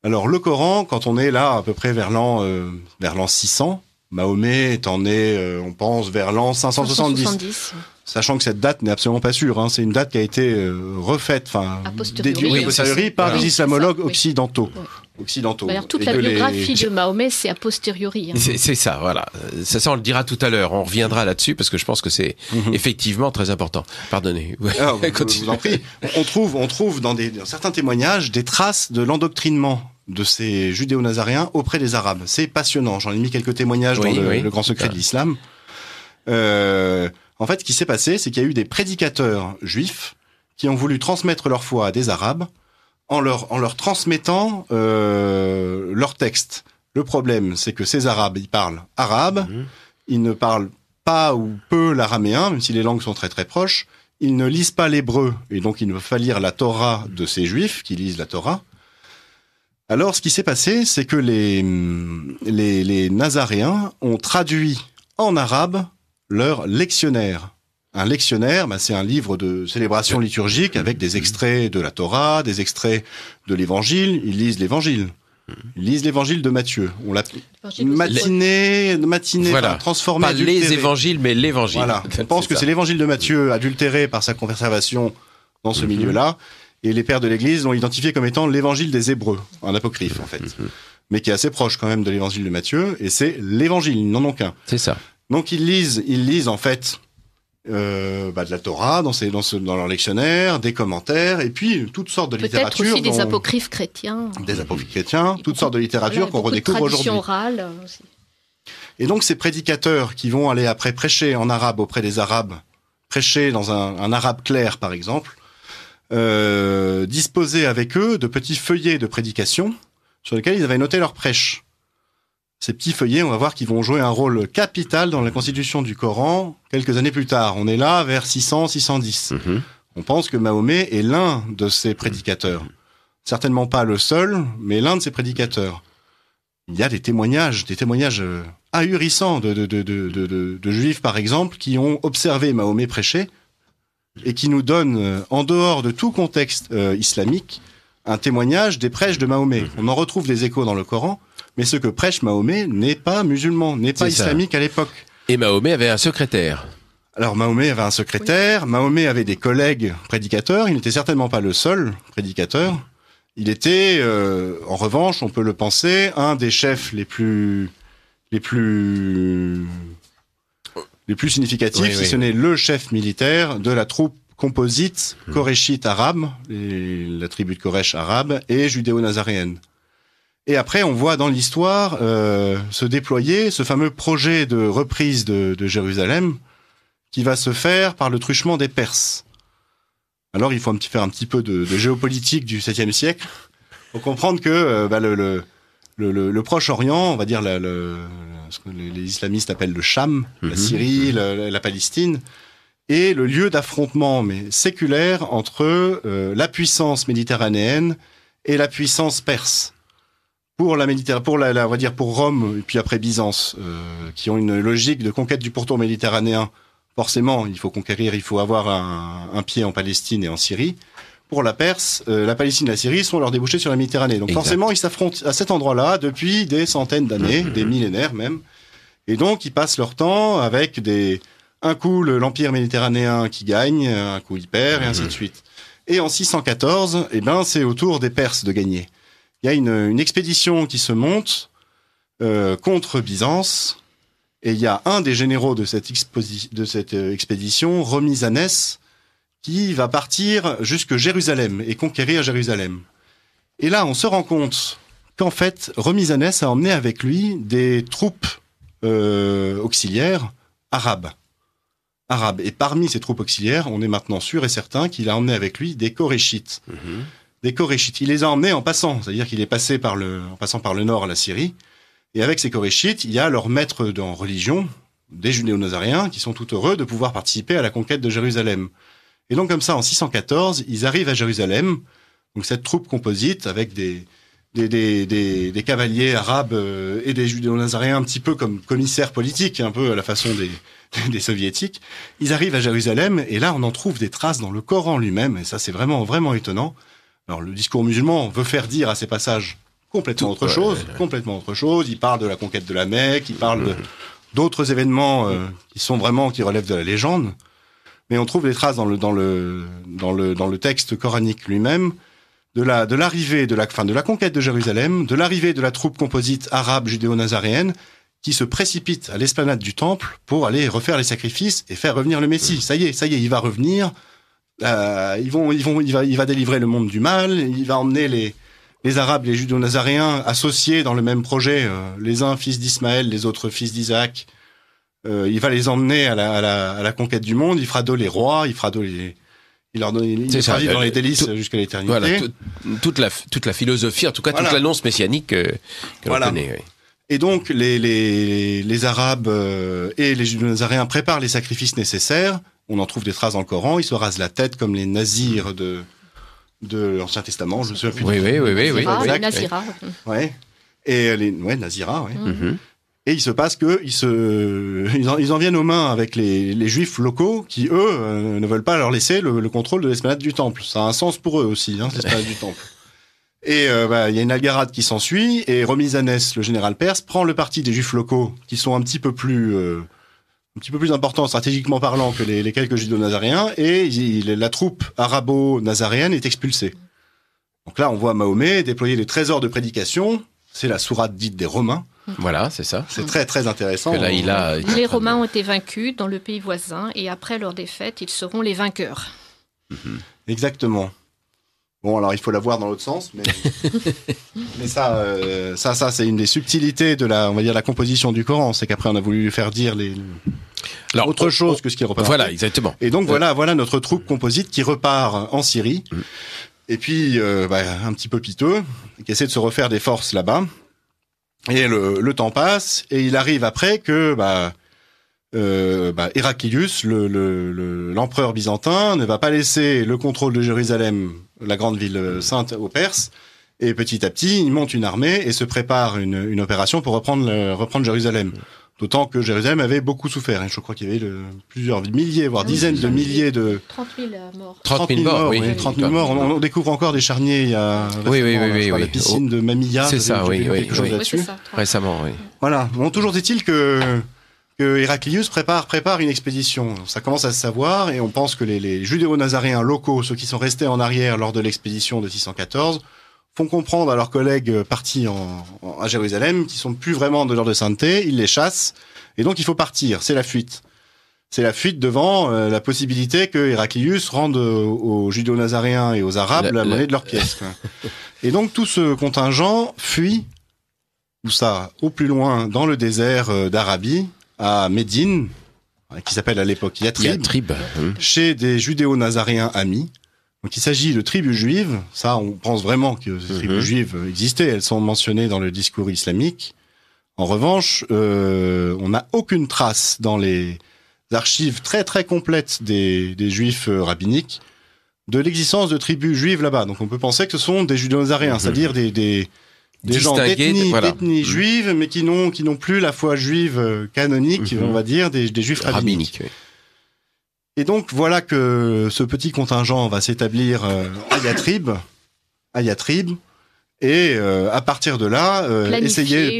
Alors, le Coran, quand on est là, à peu près vers l'an 600, Mahomet étant né, on pense, vers l'an 570. Sachant que cette date n'est absolument pas sûre. Hein. C'est une date qui a été refaite, déduite a posteriori par les islamologues occidentaux. D'ailleurs, toute la biographie de Mahomet, c'est a posteriori. Hein. C'est ça, voilà. Ça, on le dira tout à l'heure. On reviendra là-dessus parce que je pense que c'est effectivement très important. Pardonnez. Alors, je vous en prie. On trouve dans certains témoignages des traces de l'endoctrinement de ces judéo-nazaréens auprès des Arabes. C'est passionnant. J'en ai mis quelques témoignages dans le grand secret de l'islam. En fait, ce qui s'est passé, c'est qu'il y a eu des prédicateurs juifs qui ont voulu transmettre leur foi à des Arabes en leur transmettant leur texte. Le problème, c'est que ces Arabes, ils parlent arabe, ils ne parlent pas ou peu l'araméen, même si les langues sont très très proches. Ils ne lisent pas l'hébreu, et donc il ne faut pas lire la Torah de ces Juifs qui lisent la Torah. Alors, ce qui s'est passé, c'est que les Nazaréens ont traduit en arabe leur lectionnaire. Un lectionnaire, c'est un livre de célébration liturgique avec des extraits de la Torah, des extraits de l'Évangile. Ils lisent l'Évangile. Ils lisent l'Évangile de Matthieu. On l'appelle matinée, voilà. Transformée, pas adultérée. Les Évangiles, mais l'Évangile. Voilà. On pense que c'est l'Évangile de Matthieu adultéré par sa conservation dans ce milieu-là. Et les pères de l'Église l'ont identifié comme étant l'Évangile des Hébreux, un apocryphe en fait, mais qui est assez proche quand même de l'Évangile de Matthieu. Et c'est l'Évangile, ils n'en ont qu'un. C'est ça. Donc ils lisent en fait de la Torah dans leur lectionnaire, des commentaires, et puis toutes sortes de littératures. Peut-être aussi des apocryphes chrétiens. Des apocryphes chrétiens, toutes sortes de littératures qu'on redécouvre aujourd'hui. Orale aussi. Et donc ces prédicateurs qui vont aller après prêcher en arabe auprès des Arabes, prêcher dans un arabe clair par exemple, disposaient avec eux de petits feuillets de prédication sur lesquels ils avaient noté leur prêche. Ces petits feuillets, on va voir qu'ils vont jouer un rôle capital dans la constitution du Coran quelques années plus tard. On est là vers 600-610. On pense que Mahomet est l'un de ces prédicateurs. Certainement pas le seul, mais l'un de ces prédicateurs. Il y a des témoignages ahurissants de juifs, par exemple, qui ont observé Mahomet prêcher et qui nous donnent, en dehors de tout contexte islamique, un témoignage des prêches de Mahomet. On en retrouve des échos dans le Coran, mais ce que prêche Mahomet n'est pas musulman, n'est pas islamique à l'époque. Et Mahomet avait un secrétaire. Alors Mahomet avait un secrétaire, Mahomet avait des collègues prédicateurs, il n'était certainement pas le seul prédicateur. Il était, en revanche, on peut le penser, un des chefs les plus significatifs, si ce n'est le chef militaire de la troupe composite koréchite arabe, la tribu de Koresh arabe, et judéo-nazaréenne. Et après, on voit dans l'histoire se déployer ce fameux projet de reprise de Jérusalem qui va se faire par le truchement des Perses. Alors, il faut faire un petit peu de géopolitique du 7e siècle pour comprendre que le Proche-Orient, on va dire ce que les islamistes appellent le Cham, la Syrie, la Palestine, est le lieu d'affrontement mais séculaire entre la puissance méditerranéenne et la puissance perse. Pour on va dire pour Rome et puis après Byzance, qui ont une logique de conquête du pourtour méditerranéen. Forcément, il faut conquérir, il faut avoir un pied en Palestine et en Syrie. Pour la Perse, la Palestine et la Syrie sont leurs débouchés sur la Méditerranée. Donc forcément, ils s'affrontent à cet endroit-là depuis des centaines d'années, des millénaires même. Et donc, ils passent leur temps avec un coup l'Empire méditerranéen qui gagne, un coup il perd, et ainsi de suite. Et en 614, c'est au tour des Perses de gagner. Il y a une expédition qui se monte contre Byzance, et il y a un des généraux de cette expédition, Romizanès, qui va partir jusque Jérusalem et conquérir Jérusalem. Et là, on se rend compte qu'en fait, Romizanès a emmené avec lui des troupes auxiliaires arabes. Et parmi ces troupes auxiliaires, on est maintenant sûr et certain qu'il a emmené avec lui des Koréchites. Des Koréchites. Il les a emmenés en passant, c'est-à-dire qu'il est passé en passant par le nord à la Syrie, Et avec ces Koréchites, il y a leurs maîtres en religion, des judéo-nazaréens, qui sont tout heureux de pouvoir participer à la conquête de Jérusalem. Et donc comme ça, en 614, ils arrivent à Jérusalem, donc cette troupe composite avec des cavaliers arabes et des judéo-nazaréens un petit peu comme commissaires politiques, un peu à la façon des soviétiques. Ils arrivent à Jérusalem et là on en trouve des traces dans le Coran lui-même, et ça c'est vraiment, vraiment étonnant. Alors le discours musulman veut faire dire à ces passages complètement autre chose. Il parle de la conquête de la Mecque, il parle d'autres événements qui relèvent de la légende. Mais on trouve des traces dans le texte coranique lui-même de l'arrivée de la conquête de Jérusalem, de l'arrivée de la troupe composite arabe judéo-nazaréenne qui se précipite à l'esplanade du temple pour aller refaire les sacrifices et faire revenir le Messie. Ça y est, il va revenir. Il va délivrer le monde du mal. Il va emmener les Arabes, les judéo-nazaréens associés dans le même projet, les uns fils d'Ismaël, les autres fils d'Isaac. Il va les emmener à la conquête du monde. Il fera d'eux les rois. Il fera vivre dans les délices jusqu'à l'éternité. Voilà, toute la philosophie, en tout cas toute l'annonce messianique que l'on connaît. Oui. Et donc les Arabes et les judéo-nazaréens préparent les sacrifices nécessaires. On en trouve des traces dans le Coran. Ils se rasent la tête comme les nazirs de l'Ancien Testament. Je me souviens plus. Oui. Les Naziras. Ouais. Et Naziras. Ouais. Mm-hmm. Et il se passe que ils en viennent aux mains avec les Juifs locaux qui eux ne veulent pas leur laisser le contrôle de l'esplanade du temple. Ça a un sens pour eux aussi, l'esplanade du temple. Et il y a une algarade qui s'ensuit et Romizanès, le général perse, prend le parti des Juifs locaux qui sont un petit peu plus importants stratégiquement parlant que les quelques judéo-nazaréens et la troupe arabo-nazaréenne est expulsée. Donc là, on voit Mahomet déployer des trésors de prédication. C'est la sourate dite des Romains. Voilà, c'est ça. C'est très, très intéressant. Que là, les Romains ont été vaincus dans le pays voisin et après leur défaite, ils seront les vainqueurs. Exactement. Bon, alors il faut la voir dans l'autre sens, mais ça, c'est une des subtilités de la composition du Coran. C'est qu'après, on a voulu lui faire dire autre chose que ce qu'il représente. Voilà, exactement. Et donc voilà notre troupe composite qui repart en Syrie. Et puis, un petit peu piteux, qui essaie de se refaire des forces là-bas. Et le temps passe, et il arrive après que Héraclius, l'empereur byzantin, ne va pas laisser le contrôle de Jérusalem, la grande ville sainte, aux Perses. Et petit à petit, il monte une armée et se prépare une opération pour reprendre Jérusalem. D'autant que Jérusalem avait beaucoup souffert. Je crois qu'il y avait plusieurs milliers, voire dizaines de milliers de... 30 000 morts. 30 000 morts, oui. 30 000 morts. On découvre encore des charniers. Il y a la piscine de Mamilla. C'est ça, quelque chose là-dessus. C'est ça, récemment, oui. Voilà. Bon, toujours est-il que Héraclius prépare une expédition. Ça commence à se savoir et on pense que les judéo-nazaréens locaux, ceux qui sont restés en arrière lors de l'expédition de 614, font comprendre à leurs collègues partis à Jérusalem qu'ils sont plus vraiment de l'heure de sainteté, ils les chassent, et donc il faut partir, c'est la fuite. C'est la fuite devant la possibilité que Héraclius rende aux judéo-nazaréens et aux Arabes la monnaie de leur pièce. Et donc tout ce contingent fuit, au plus loin, dans le désert d'Arabie, à Médine, qui s'appelle à l'époque Yatrib, chez des judéo-nazaréens amis. Donc il s'agit de tribus juives, ça on pense vraiment que ces tribus juives existaient, elles sont mentionnées dans le discours islamique. En revanche, on n'a aucune trace dans les archives très très complètes des juifs rabbiniques de l'existence de tribus juives là-bas. Donc on peut penser que ce sont des judéo-nazaréens, c'est-à-dire des gens d'ethnie juive, mais qui n'ont plus la foi juive canonique, on va dire, des juifs rabbiniques. Oui. Et donc voilà que ce petit contingent va s'établir à Yatrib, et à partir de là,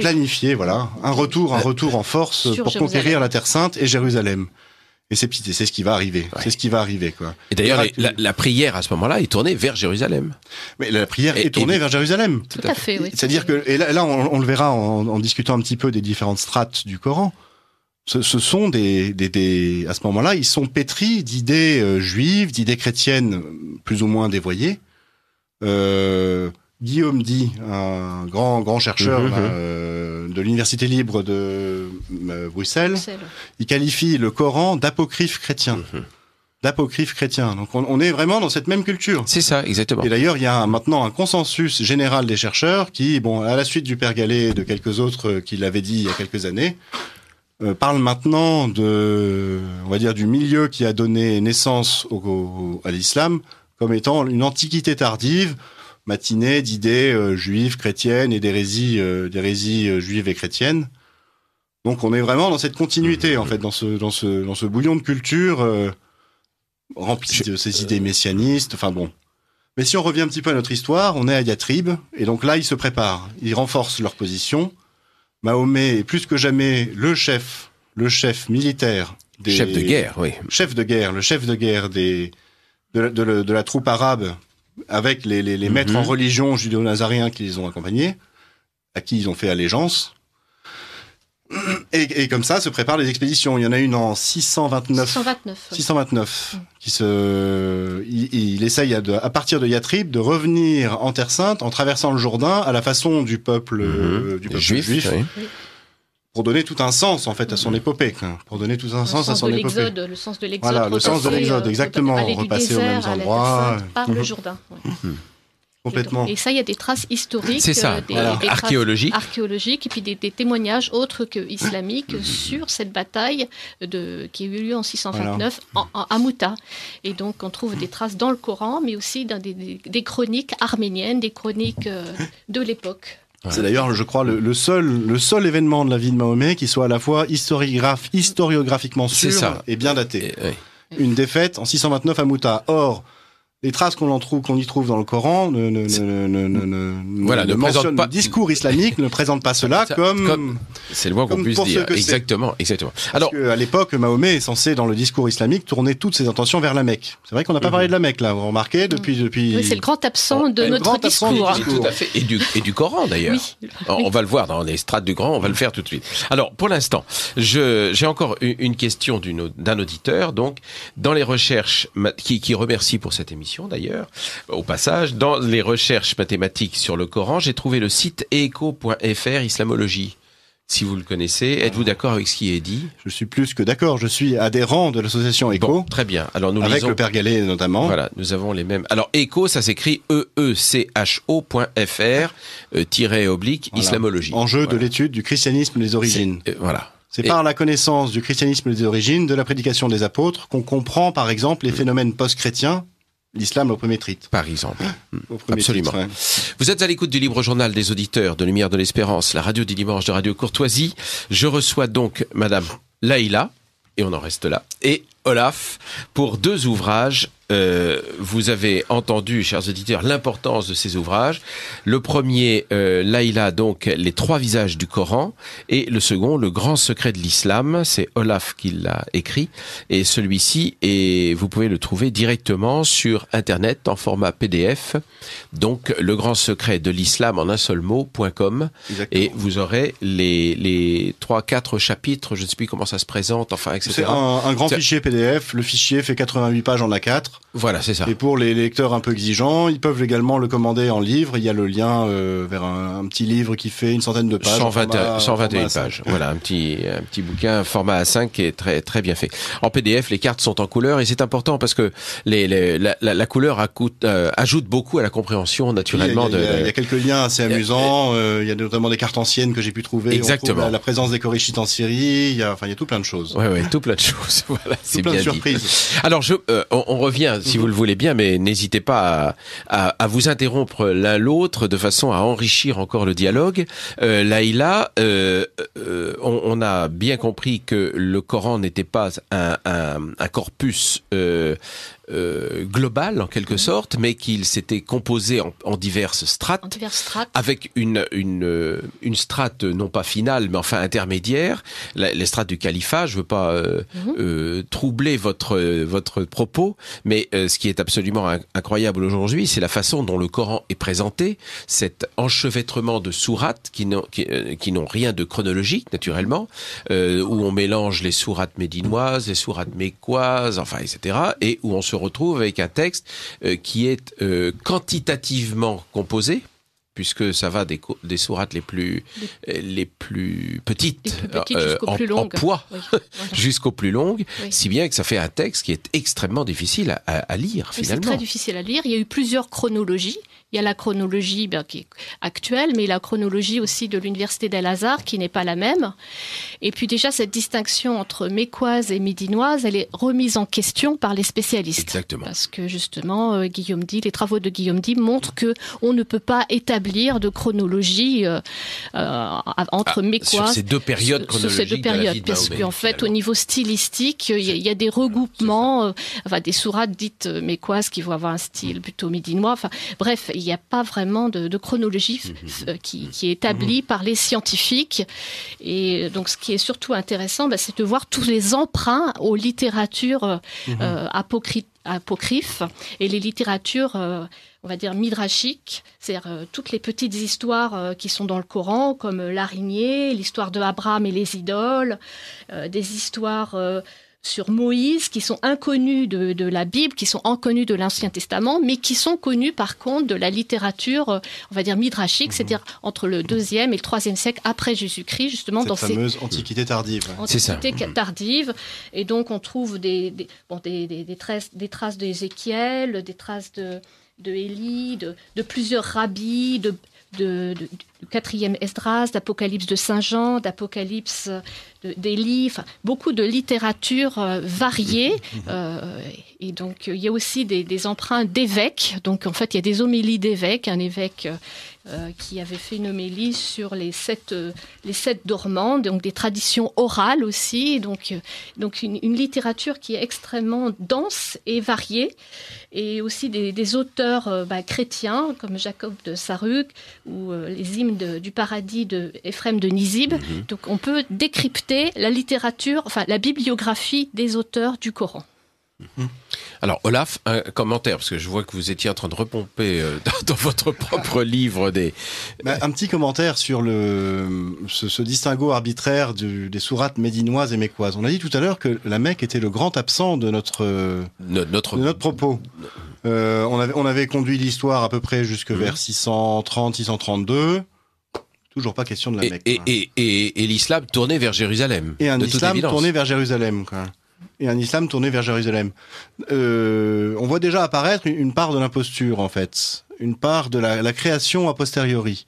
planifier un retour en force pour conquérir la Terre Sainte et Jérusalem. Et c'est ce qui va arriver. Ouais. C'est ce qui va arriver, quoi. Et d'ailleurs, la prière à ce moment-là est tournée vers Jérusalem. Mais la prière est tournée vers Jérusalem. Tout à fait, oui. C'est-à-dire que, et là on le verra en discutant un petit peu des différentes strates du Coran. Ce sont à ce moment-là, ils sont pétris d'idées juives, d'idées chrétiennes plus ou moins dévoyées. Guillaume Di, un grand chercheur de l'Université libre de Bruxelles, il qualifie le Coran d'apocryphe chrétien. d'apocryphes chrétiens. Donc on est vraiment dans cette même culture. C'est ça, exactement. Et d'ailleurs, il y a maintenant un consensus général des chercheurs qui, à la suite du Père Gallet et de quelques autres qui l'avaient dit il y a quelques années, parlent maintenant on va dire, du milieu qui a donné naissance à l'islam comme étant une antiquité tardive, matinée d'idées juives, chrétiennes et d'hérésies juives et chrétiennes. Donc on est vraiment dans cette continuité, en fait, dans ce bouillon de culture rempli de ces idées messianistes. Enfin bon. Mais si on revient un petit peu à notre histoire, on est à Yatrib, et donc là ils se préparent, ils renforcent leur position. Mahomet est plus que jamais le chef militaire chef de guerre, oui. Le chef de guerre de la troupe arabe, avec les maîtres en religion judéo-nazaréens qui les ont accompagnés, à qui ils ont fait allégeance. Et comme ça se préparent les expéditions. Il y en a une en 629. 629. Il essaye à partir de Yatrib de revenir en Terre Sainte en traversant le Jourdain à la façon du peuple juif. Oui. Pour donner tout un sens, en fait, à son épopée. Pour donner tout un sens à son épopée. Le sens de l'exode. Voilà, le sens de l'exode, exactement. Repasser aux mêmes endroits. Par le Jourdain. Ouais. Complètement. Et ça, il y a des traces historiques, des archéologiques, et puis des témoignages autres que islamiques sur cette bataille qui a eu lieu en 629 à Mouta. Et donc, on trouve des traces dans le Coran, mais aussi dans des chroniques arméniennes, des chroniques de l'époque. C'est d'ailleurs, je crois, le seul événement de la vie de Mahomet qui soit à la fois historiographiquement sûr et bien daté. Une défaite en 629 à Mouta. Or, les traces qu'on y trouve dans le Coran ne mentionnent pas. Le discours islamique ne présente pas cela comme c'est le moins qu'on puisse dire. Exactement. Alors, à l'époque, Mahomet est censé, dans le discours islamique, tourner toutes ses intentions vers la Mecque. C'est vrai qu'on n'a pas parlé de la Mecque, là. Vous remarquez, depuis... Oui, c'est le grand absent de notre discours. Tout à fait. Et du Coran, d'ailleurs. Oui. On va le voir dans les strates du Coran, on va le faire tout de suite. Alors, pour l'instant, j'ai encore une question d'un auditeur, donc, dans les recherches, qui remercie pour cette émission, d'ailleurs, au passage, dans les recherches mathématiques sur le Coran, j'ai trouvé le site eco.fr Islamologie. Si vous le connaissez, êtes-vous d'accord avec ce qui est dit ? Je suis plus que d'accord, je suis adhérent de l'association ECO. Bon, très bien. Alors nous avec lisons... le Père Gallet notamment. Voilà, nous avons les mêmes. Alors ECO, ça s'écrit EECHO.fr Islamologie. Enjeu de l'étude du christianisme des origines. Voilà. C'est par la connaissance du christianisme des origines, de la prédication des apôtres, qu'on comprend par exemple les phénomènes post-chrétiens. L'islam au premier titre. Par exemple. Absolument. Titre, ouais. Vous êtes à l'écoute du Libre Journal des auditeurs de Lumière de l'Espérance, la radio du dimanche de Radio Courtoisie. Je reçois donc Madame Laïla, et on en reste là, et Olaf, pour 2 ouvrages. Vous avez entendu, chers auditeurs, l'importance de ces ouvrages. Le premier, Laïla, donc, les 3 visages du Coran, et le second, le grand secret de l'islam. C'est Olaf qui l'a écrit, et celui-ci, vous pouvez le trouver directement sur Internet en format PDF. Donc, le grand secret de l'islam en un seul mot.com, et vous aurez les 3-4 chapitres. Je ne sais plus comment ça se présente, enfin, etc. C'est un grand fichier PDF. Le fichier fait 88 pages en A4. Voilà, c'est ça. Et pour les lecteurs un peu exigeants, ils peuvent également le commander en livre. Il y a le lien vers un petit livre qui fait une centaine de pages. 121 pages. Voilà, un petit bouquin format A5 qui est très très bien fait. En PDF, les cartes sont en couleur et c'est important parce que la couleur ajoute beaucoup à la compréhension naturellement. Il y a quelques liens assez amusants. Il y a notamment des cartes anciennes que j'ai pu trouver. Exactement. La présence des Koréchites en Syrie. Il y a tout plein de choses. Ouais, tout plein de choses. Voilà, c'est bien dit. Tout plein de surprises. Alors on revient, si vous le voulez bien, mais n'hésitez pas à vous interrompre l'un l'autre de façon à enrichir encore le dialogue. Laïla, on a bien compris que le Coran n'était pas un corpus global en quelque sorte, mais qu'il s'était composé en diverses strates, avec une strate non pas finale, mais enfin intermédiaire, les strates du califat. Je veux pas troubler votre propos, mais ce qui est absolument incroyable aujourd'hui, c'est la façon dont le Coran est présenté, cet enchevêtrement de sourates qui n'ont rien de chronologique naturellement, où on mélange les sourates médinoises, les sourates mécoises, enfin etc., et où on se retrouve avec un texte qui est quantitativement composé, puisque ça va des sourates les plus petites, jusqu'aux plus longues. En poids, oui, voilà. jusqu'aux plus longues, oui. Si bien que ça fait un texte qui est extrêmement difficile à lire, finalement. C'est très difficile à lire. Il y a eu plusieurs chronologies. Il y a la chronologie qui est actuelle, mais la chronologie aussi de l'Université d'Al-Azhar, qui n'est pas la même. Et puis déjà, cette distinction entre mécoise et médinoise, elle est remise en question par les spécialistes. Exactement. Parce que justement, les travaux de Guillaume Dib montrent qu'on ne peut pas établir de chronologie entre mécoise... Sur ces deux périodes chronologiques. Sur ces deux périodes, parce qu'en fait, au niveau stylistique, il y a des regroupements, des sourates dites mécoises qui vont avoir un style plutôt médinois. Enfin, bref, il n'y a pas vraiment de chronologie qui est établie par les scientifiques. Et donc, ce qui est surtout intéressant, c'est de voir tous les emprunts aux littératures apocryphes et les littératures, on va dire, midrashiques, c'est-à-dire toutes les petites histoires qui sont dans le Coran, comme l'araignée, l'histoire de Abraham et les idoles, des histoires... sur Moïse, qui sont inconnus de la Bible, qui sont inconnus de l'Ancien Testament, mais qui sont connus par contre de la littérature, on va dire midrashique, c'est-à-dire entre le 2e et le 3e siècle après Jésus-Christ, justement cette dans fameuse Antiquité tardive. Antiquité tardive. Et donc on trouve des traces d'Ézéchiel, des traces de Élie, de plusieurs rabbis, du 4e Esdras, d'Apocalypse de Saint Jean, d'Apocalypse d'Élie, beaucoup de littérature variée. Et donc, il y a aussi des emprunts d'évêques. Donc, en fait, il y a des homélies d'évêques. Un évêque qui avait fait une homélie sur les sept dormants, donc des traditions orales aussi. Donc une littérature qui est extrêmement dense et variée. Et aussi des auteurs chrétiens, comme Jacob de Saruk, ou les hymnes du paradis de Éphrem de Nizib. Donc, on peut décrypter la littérature, la bibliographie des auteurs du Coran. Alors Olaf, un commentaire, parce que je vois que vous étiez en train de repomper dans votre propre livre un petit commentaire sur ce distinguo arbitraire des sourates médinoises et mécoises. On a dit tout à l'heure que la Mecque était le grand absent de notre propos. On avait conduit l'histoire à peu près jusque vers 630-632. Toujours pas question de la Mecque. Et l'islam tourné vers Jérusalem. Et un islam tourné vers Jérusalem, quoi. On voit déjà apparaître une part de l'imposture, en fait. Une part de la création a posteriori.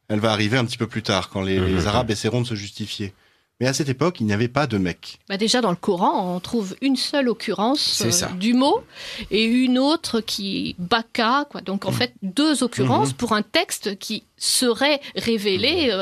Elle va arriver un petit peu plus tard, quand les Arabes essaieront de se justifier. Mais à cette époque, il n'y avait pas de Mecque. Déjà, dans le Coran, on trouve une seule occurrence du mot et une autre qui baka, quoi. Donc, en fait, deux occurrences pour un texte qui serait révélé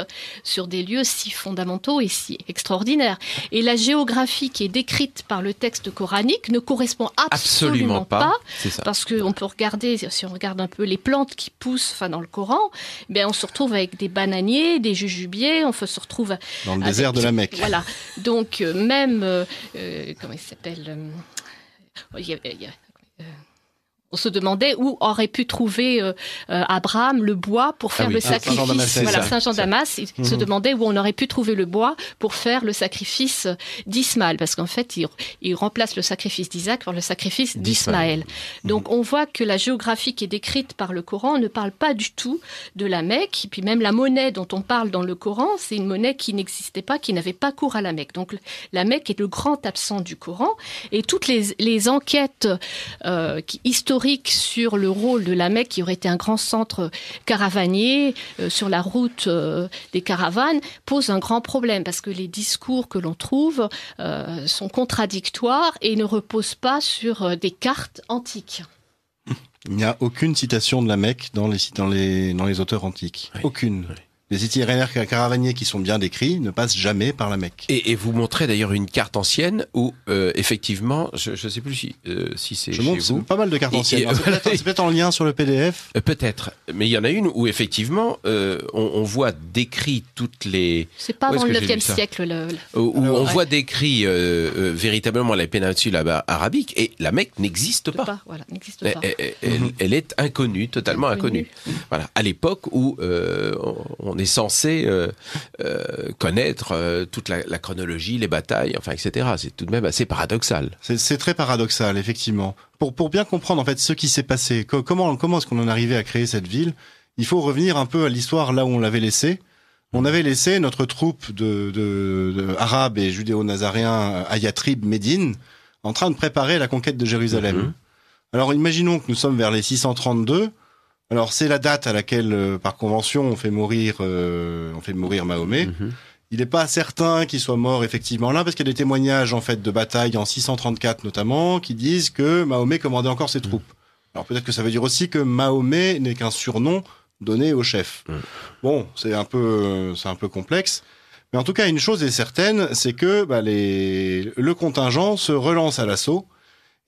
sur des lieux si fondamentaux et si extraordinaires. Et la géographie qui est décrite par le texte coranique ne correspond absolument pas. C'est ça. Parce qu'on peut regarder, si on regarde un peu les plantes qui poussent dans le Coran, on se retrouve avec des bananiers, des jujubiers, on se retrouve... Dans le désert de la Mecque. Voilà. Donc, même... comment il s'appelle on se demandait où aurait pu trouver Abraham le bois pour faire le sacrifice. Saint-Jean d'Amas, il se demandait où on aurait pu trouver le bois pour faire le sacrifice d'Ismaël. Parce qu'en fait, il remplace le sacrifice d'Isaac par le sacrifice d'Ismaël. Donc, on voit que la géographie qui est décrite par le Coran ne parle pas du tout de la Mecque. Et puis même la monnaie dont on parle dans le Coran, c'est une monnaie qui n'existait pas, qui n'avait pas cours à la Mecque. Donc, la Mecque est le grand absent du Coran. Et toutes les enquêtes historiques sur le rôle de la Mecque, qui aurait été un grand centre caravanier sur la route des caravanes, pose un grand problème parce que les discours que l'on trouve sont contradictoires et ne reposent pas sur des cartes antiques. Il n'y a aucune citation de la Mecque dans les auteurs antiques. Oui. Aucune. Oui. Les itinéraires caravaniers qui sont bien décrits ne passent jamais par la Mecque. Et vous montrez d'ailleurs une carte ancienne où, effectivement, je ne sais plus si c'est chez vous. Pas mal de cartes anciennes. C'est peut-être en lien sur le PDF. Peut-être. Mais il y en a une où, effectivement, on voit décrit toutes les... C'est pas avant le 9e siècle. On voit décrit véritablement la péninsule arabique et la Mecque n'existe pas. Voilà, n'existe pas. Elle est inconnue, totalement inconnue. Voilà. À l'époque où on est censé connaître toute la chronologie, les batailles, etc. C'est tout de même assez paradoxal. C'est très paradoxal, effectivement. Pour bien comprendre en fait ce qui s'est passé, comment est-ce qu'on en est arrivé à créer cette ville, il faut revenir un peu à l'histoire là où on l'avait laissé. On avait laissé notre troupe de arabes et judéo-nazaréens à Yatrib, Médine, en train de préparer la conquête de Jérusalem. Alors imaginons que nous sommes vers les 632. Alors c'est la date à laquelle, par convention, on fait mourir Mahomet. Il n'est pas certain qu'il soit mort effectivement là, parce qu'il y a des témoignages en fait de bataille en 634 notamment, qui disent que Mahomet commandait encore ses troupes. Alors peut-être que ça veut dire aussi que Mahomet n'est qu'un surnom donné au chef. Bon, c'est un peu complexe. Mais en tout cas, une chose est certaine, c'est que le contingent se relance à l'assaut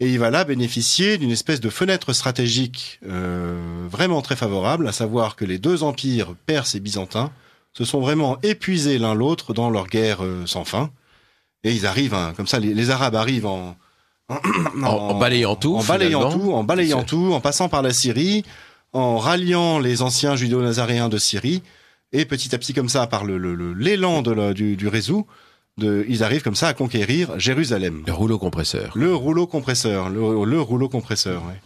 et il va là bénéficier d'une espèce de fenêtre stratégique vraiment très favorable, à savoir que les deux empires, perses et byzantins, se sont vraiment épuisés l'un l'autre dans leur guerre sans fin. Et ils arrivent, comme ça, les Arabes arrivent en balayant tout, en passant par la Syrie, en ralliant les anciens judéo-nazaréens de Syrie, et petit à petit comme ça, par l'élan du réseau, ils arrivent comme ça à conquérir Jérusalem. Le rouleau compresseur. Le rouleau compresseur, ouais.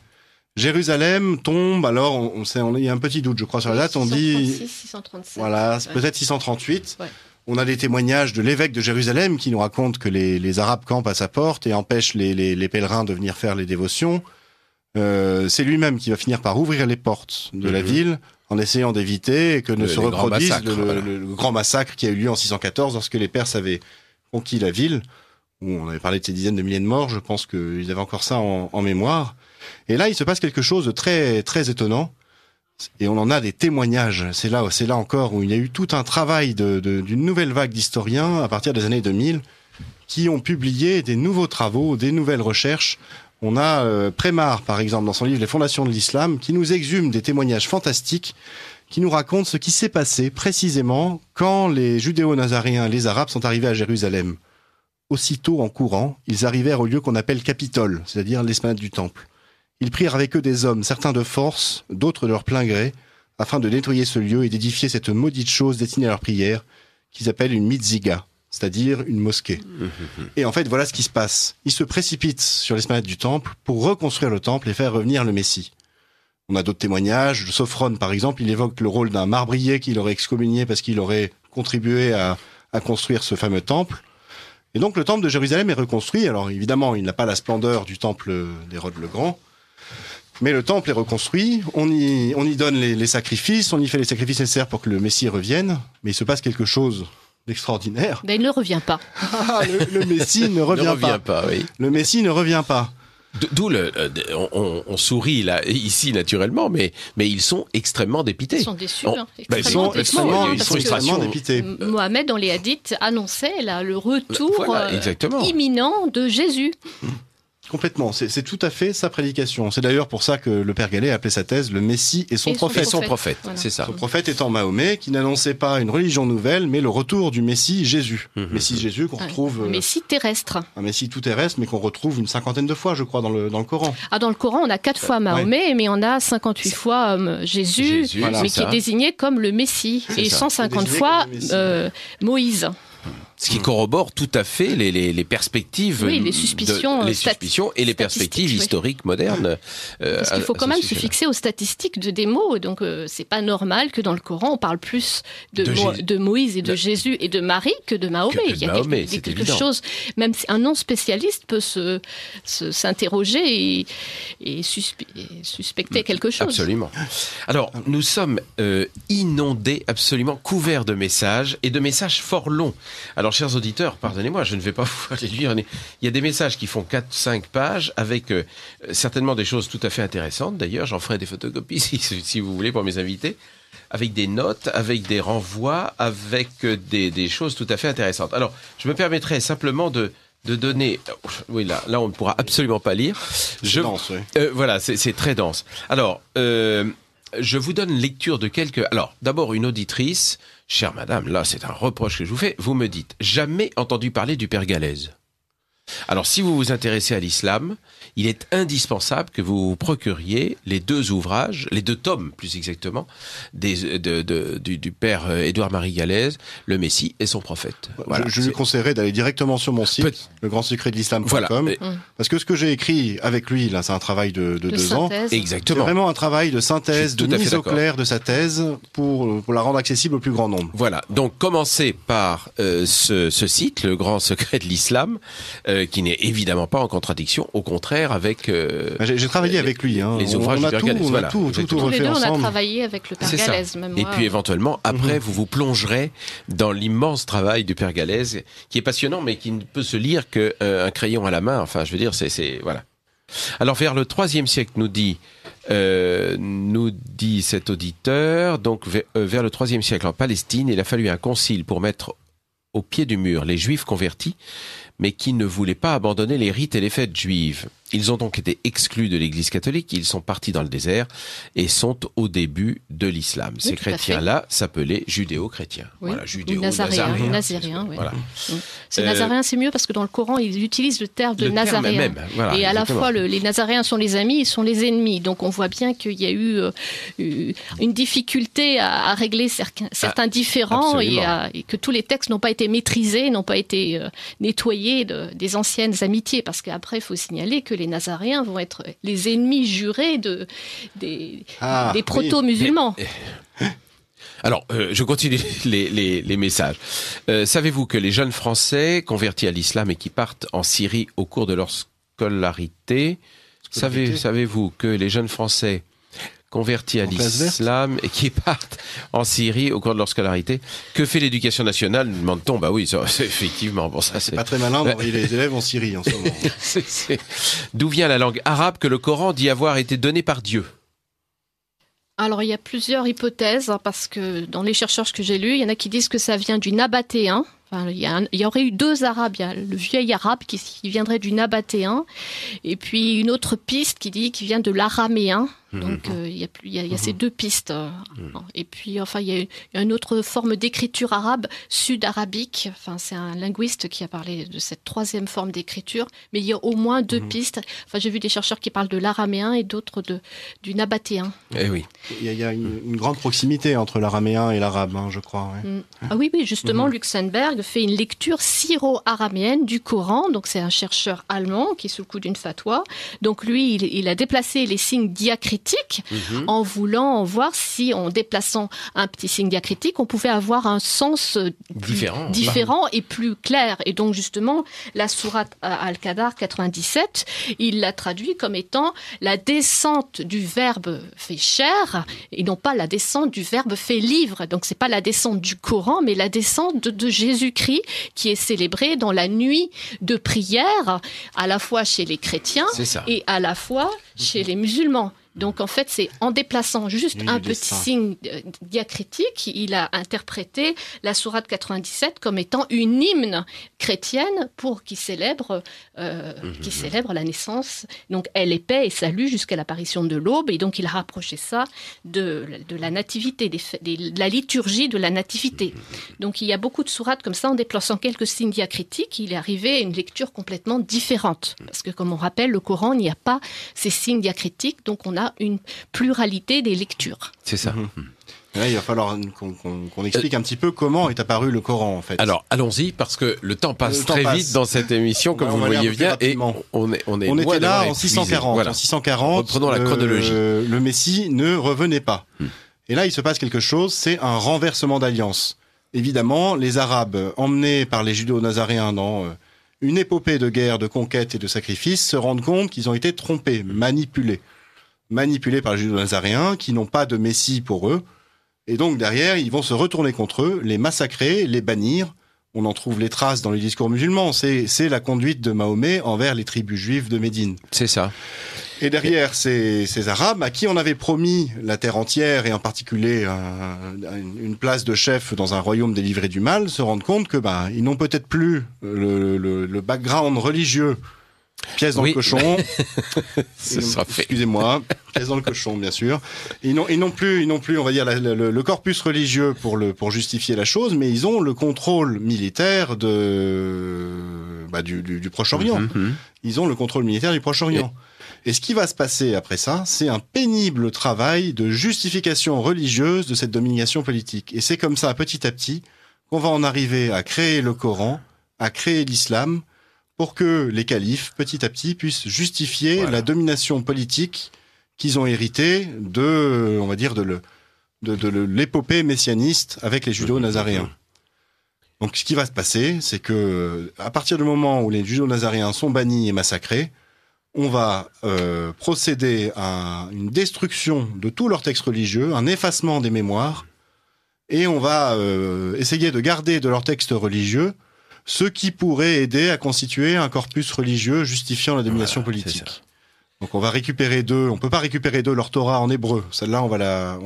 Jérusalem tombe, alors il y a un petit doute, je crois, sur la date, on dit... 637. Voilà, c'est peut-être 638. Ouais. On a des témoignages de l'évêque de Jérusalem qui nous raconte que les Arabes campent à sa porte et empêchent les pèlerins de venir faire les dévotions. C'est lui-même qui va finir par ouvrir les portes de la ville en essayant d'éviter que ne se reproduise le grand massacre qui a eu lieu en 614 lorsque les Perses avaient conquis la ville, où on avait parlé de ces dizaines de milliers de morts. Je pense qu'ils avaient encore ça en mémoire. Et là, il se passe quelque chose de très, très étonnant. Et on en a des témoignages. C'est là encore où il y a eu tout un travail d'une nouvelle vague d'historiens à partir des années 2000 qui ont publié des nouveaux travaux, des nouvelles recherches. On a Prémar, par exemple, dans son livre « Les fondations de l'islam », qui nous exhume des témoignages fantastiques, qui nous racontent ce qui s'est passé précisément quand les judéo-nazaréens, les Arabes, sont arrivés à Jérusalem. Aussitôt en courant, ils arrivèrent au lieu qu'on appelle Capitole, c'est-à-dire l'esplanade du Temple. Ils prirent avec eux des hommes, certains de force, d'autres de leur plein gré, afin de nettoyer ce lieu et d'édifier cette maudite chose destinée à leur prière, qu'ils appellent une mitziga, c'est-à-dire une mosquée. Et en fait, voilà ce qui se passe. Ils se précipitent sur l'esplanade du Temple pour reconstruire le Temple et faire revenir le Messie. On a d'autres témoignages. Sophrone, par exemple, il évoque le rôle d'un marbrier qu'il aurait excommunié parce qu'il aurait contribué à construire ce fameux Temple. Et donc, le Temple de Jérusalem est reconstruit. Alors, évidemment, il n'a pas la splendeur du Temple d'Hérode le Grand. Mais le temple est reconstruit, on y donne les sacrifices, on y fait les sacrifices nécessaires pour que le Messie revienne, mais il se passe quelque chose d'extraordinaire. Ben, il ne revient pas. Le Messie ne revient pas. Oui. Le Messie ne revient pas. D'où on sourit là ici naturellement, mais ils sont extrêmement dépités. Ils sont déçus, ils sont extrêmement dépités. Mohamed, dans les hadiths, annonçait le retour imminent de Jésus. Complètement, c'est tout à fait sa prédication. C'est d'ailleurs pour ça que le père Gallet a appelé sa thèse « Le Messie et son prophète ». Son prophète, voilà. C'est ça. Son prophète étant Mahomet, qui n'annonçait pas une religion nouvelle, mais le retour du Messie Jésus. Messie Jésus qu'on retrouve... Messie terrestre. Un Messie tout terrestre, mais qu'on retrouve une cinquantaine de fois, je crois, dans le Coran. Dans le Coran, on a 4 fois Mahomet, mais on a 58 fois Jésus, mais qui est désigné comme le Messie. Et 150 fois Moïse. Ce qui corrobore tout à fait les perspectives, les suspicions et les perspectives historiques modernes. Parce qu'il faut quand même se fixer aux statistiques des mots. Donc c'est pas normal que dans le Coran on parle plus de Moïse et de Jésus et de Marie que de Mahomet. Il y a quelque chose. Même un non spécialiste peut s'interroger et suspecter quelque chose. Absolument. Alors nous sommes inondés, absolument couverts de messages et de messages fort longs. Alors, chers auditeurs, pardonnez-moi, je ne vais pas vous les lire. Il y a des messages qui font 4-5 pages avec certainement des choses tout à fait intéressantes. D'ailleurs, j'en ferai des photocopies si vous voulez pour mes invités, avec des notes, avec des renvois, avec des choses tout à fait intéressantes. Alors, je me permettrai simplement de donner... Oui, là, on ne pourra absolument pas lire. C'est dense, oui. Voilà, c'est très dense. Alors... je vous donne lecture de quelques... Alors, d'abord, une auditrice. Chère madame, là, c'est un reproche que je vous fais. Vous me dites, jamais entendu parler du père Galaise. Alors, si vous vous intéressez à l'islam, il est indispensable que vous vous procuriez les 2 ouvrages, les 2 tomes plus exactement, du père Édouard-Marie Gallès, Le Messie et son prophète. Voilà, je lui conseillerais d'aller directement sur mon site, legrandssecretdelislam.com, voilà. Parce que ce que j'ai écrit avec lui, là, c'est un travail de 2 ans. Exactement. C'est vraiment un travail de synthèse, de mise au clair de sa thèse pour la rendre accessible au plus grand nombre. Voilà, donc commencez par ce site, Le Grand Secret de l'Islam, qui n'est évidemment pas en contradiction, au contraire avec... j'ai travaillé avec lui. Les ouvrages du Père Gallès. On a tout refait ensemble. Tous les deux, on a travaillé avec le Père Gallès. Même et moi, puis éventuellement, après, vous vous plongerez dans l'immense travail du Père Gallès, qui est passionnant, mais qui ne peut se lire qu'un crayon à la main. Enfin, je veux dire, c'est voilà. Alors, vers le IIIe siècle, nous dit cet auditeur, donc vers le IIIe siècle en Palestine, il a fallu un concile pour mettre au pied du mur les Juifs convertis, mais qui ne voulaient pas abandonner les rites et les fêtes juives. Ils ont donc été exclus de l'Église catholique, ils sont partis dans le désert et sont au début de l'islam. Ces chrétiens-là s'appelaient judéo-chrétiens. Oui, voilà, nazériens. Oui. Voilà. C'est nazaréen, c'est mieux parce que dans le Coran, ils utilisent le terme de nazaréen. Voilà, et à la fois, les nazaréens sont les amis, ils sont les ennemis. Donc on voit bien qu'il y a eu une difficulté à régler certains différends et que tous les textes n'ont pas été maîtrisés, n'ont pas été nettoyés des anciennes amitiés. Parce qu'après, il faut signaler que les Nazaréens vont être les ennemis jurés des proto-musulmans. Alors, je continue les messages. Savez-vous que les jeunes Français convertis à l'islam et qui partent en Syrie au cours de leur scolarité, savez-vous que les jeunes Français convertis à l'islam et qui partent en Syrie au cours de leur scolarité, que fait l'éducation nationale, nous demande-t-on? Bah oui, c'est effectivement. Bon, ça, c'est pas très malin d'envoyer les élèves en Syrie en ce moment. D'où vient la langue arabe que le Coran dit avoir été donné par Dieu? Alors, il y a plusieurs hypothèses, parce que dans les chercheurs que j'ai lus, il y en a qui disent que ça vient du nabatéen. Enfin, il y aurait eu 2 arabes. Il y a le vieil arabe qui viendrait du nabatéen, et puis une autre piste qui dit qu'il vient de l'araméen. Donc il y a ces 2 pistes. Et puis enfin il y a une autre forme d'écriture arabe, sud-arabique. Enfin c'est un linguiste qui a parlé de cette 3e forme d'écriture. Mais il y a au moins 2 pistes. Enfin j'ai vu des chercheurs qui parlent de l'araméen et d'autres du nabatéen. Eh oui. Il y a une grande proximité entre l'araméen et l'arabe, je crois. Ouais. Ah oui justement Luxembourg fait une lecture syro-araméenne du Coran. Donc c'est un chercheur allemand qui est sous le coup d'une fatwa. Donc lui il a déplacé les signes diacritiques en voulant voir si, en déplaçant un petit signe diacritique, on pouvait avoir un sens différent et plus clair. Et donc, justement, la sourate Al-Qadar 97, il l'a traduit comme étant la descente du verbe fait chair et non pas la descente du verbe fait livre. Donc, c'est pas la descente du Coran, mais la descente de Jésus-Christ qui est célébrée dans la nuit de prière, à la fois chez les chrétiens et à la fois chez les musulmans. Donc en fait, c'est en déplaçant juste un petit signe diacritique, il a interprété la sourate 97 comme étant une hymne chrétienne qui célèbre la naissance. Donc elle est paix et salut jusqu'à l'apparition de l'aube. Et donc il a rapproché ça de la nativité, de la liturgie de la nativité. Donc il y a beaucoup de sourates comme ça, en déplaçant quelques signes diacritiques, il est arrivé à une lecture complètement différente. Parce que comme on rappelle, le Coran, il n'y a pas ces signes diacritiques, donc on a une pluralité des lectures. C'est ça. Là, il va falloir qu'on explique un petit peu comment est apparu le Coran, en fait. Alors, allons-y, parce que le temps passe très vite dans cette émission, comme vous le voyez bien, et on était là en 640. Voilà. En 640, reprenons la chronologie. Le Messie ne revenait pas. Et là, il se passe quelque chose, c'est un renversement d'alliance. Évidemment, les Arabes, emmenés par les judéo-nazaréens dans une épopée de guerre, de conquête et de sacrifice, se rendent compte qu'ils ont été trompés, manipulés par les judéo-nazaréens, qui n'ont pas de Messie pour eux. Et donc, derrière, ils vont se retourner contre eux, les massacrer, les bannir. On en trouve les traces dans les discours musulmans. C'est la conduite de Mahomet envers les tribus juives de Médine. C'est ça. Et derrière, ces Arabes, à qui on avait promis la terre entière, et en particulier une place de chef dans un royaume délivré du mal, se rendent compte que ils n'ont peut-être plus le background religieux. Pièce dans le cochon. Ce sera fait. Excusez-moi. Pièce dans le cochon, bien sûr. Ils n'ont plus, on va dire, le corpus religieux pour justifier la chose, mais ils ont le contrôle militaire de du Proche-Orient. Ils ont le contrôle militaire du Proche-Orient. Et ce qui va se passer après ça, c'est un pénible travail de justification religieuse de cette domination politique. Et c'est comme ça, petit à petit, qu'on va en arriver à créer le Coran, à créer l'islam, pour que les califes, petit à petit, puissent justifier la domination politique qu'ils ont héritée de, on va dire, de l'épopée messianiste avec les judéo-nazaréens. Donc ce qui va se passer, c'est que à partir du moment où les judéo-nazaréens sont bannis et massacrés, on va procéder à une destruction de tous leurs textes religieux, un effacement des mémoires, et on va essayer de garder de leurs textes religieux ce qui pourrait aider à constituer un corpus religieux justifiant la domination politique. Donc on va récupérer d'eux, on peut pas récupérer d'eux leur Torah en hébreu, celle-là on va la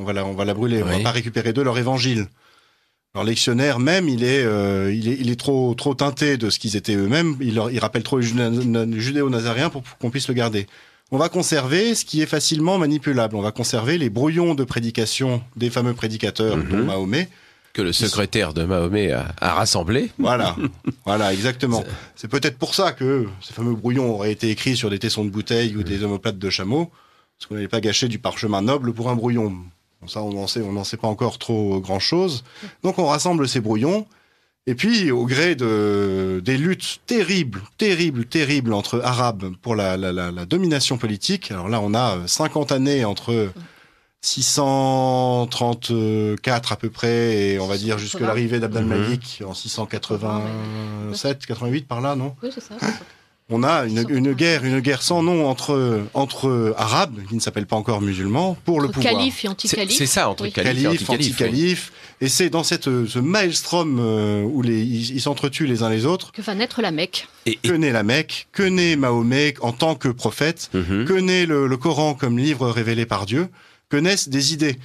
brûler, on va pas récupérer d'eux leur évangile. Leur lectionnaire même, il est trop teinté de ce qu'ils étaient eux-mêmes, il rappelle trop les judéo-nazaréens pour qu'on puisse le garder. On va conserver ce qui est facilement manipulable, on va conserver les brouillons de prédication des fameux prédicateurs dont Mahomet, que le secrétaire de Mahomet a rassemblé. Voilà, exactement. C'est peut-être pour ça que ces fameux brouillons auraient été écrits sur des tessons de bouteilles ou des omoplates de chameau, parce qu'on n'allait pas gâcher du parchemin noble pour un brouillon. Bon, ça, on n'en sait pas encore trop grand-chose. Donc on rassemble ces brouillons, et puis au gré des luttes terribles entre Arabes pour la domination politique, alors là on a 50 années entre 634 à peu près, et on va dire jusque l'arrivée d'Abd al-Malik en 687, 88 par là, non ? Oui, c'est ça. On a une guerre sans nom entre Arabes, qui ne s'appellent pas encore musulmans, pour le pouvoir. Calife et anti-calife. C'est ça, entre calife et anti-calife. Et c'est dans ce maelstrom où ils s'entretuent les uns les autres que va naître la Mecque. Que naît la Mecque, que naît Mahomet en tant que prophète, que naît le Coran comme livre révélé par Dieu, que naissent des idées.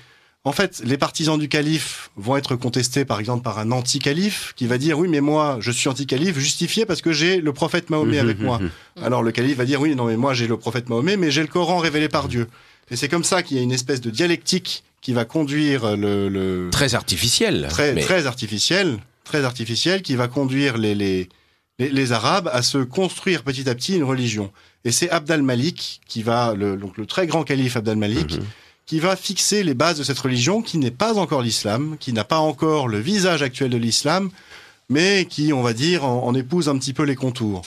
En fait, les partisans du calife vont être contestés, par exemple, par un anti-calife qui va dire « Oui, mais moi, je suis anti-calife, justifié parce que j'ai le prophète Mahomet avec moi. » Alors le calife va dire « Oui, non, mais moi, j'ai le prophète Mahomet, mais j'ai le Coran révélé par Dieu. » Et c'est comme ça qu'il y a une espèce de dialectique qui va conduire Très artificiel. Très artificiel, qui va conduire les Arabes à se construire petit à petit une religion. Et c'est Abd al-Malik qui va, donc le très grand calife Abd al-Malik, qui va fixer les bases de cette religion qui n'est pas encore l'islam, qui n'a pas encore le visage actuel de l'islam, mais qui, on va dire, en épouse un petit peu les contours.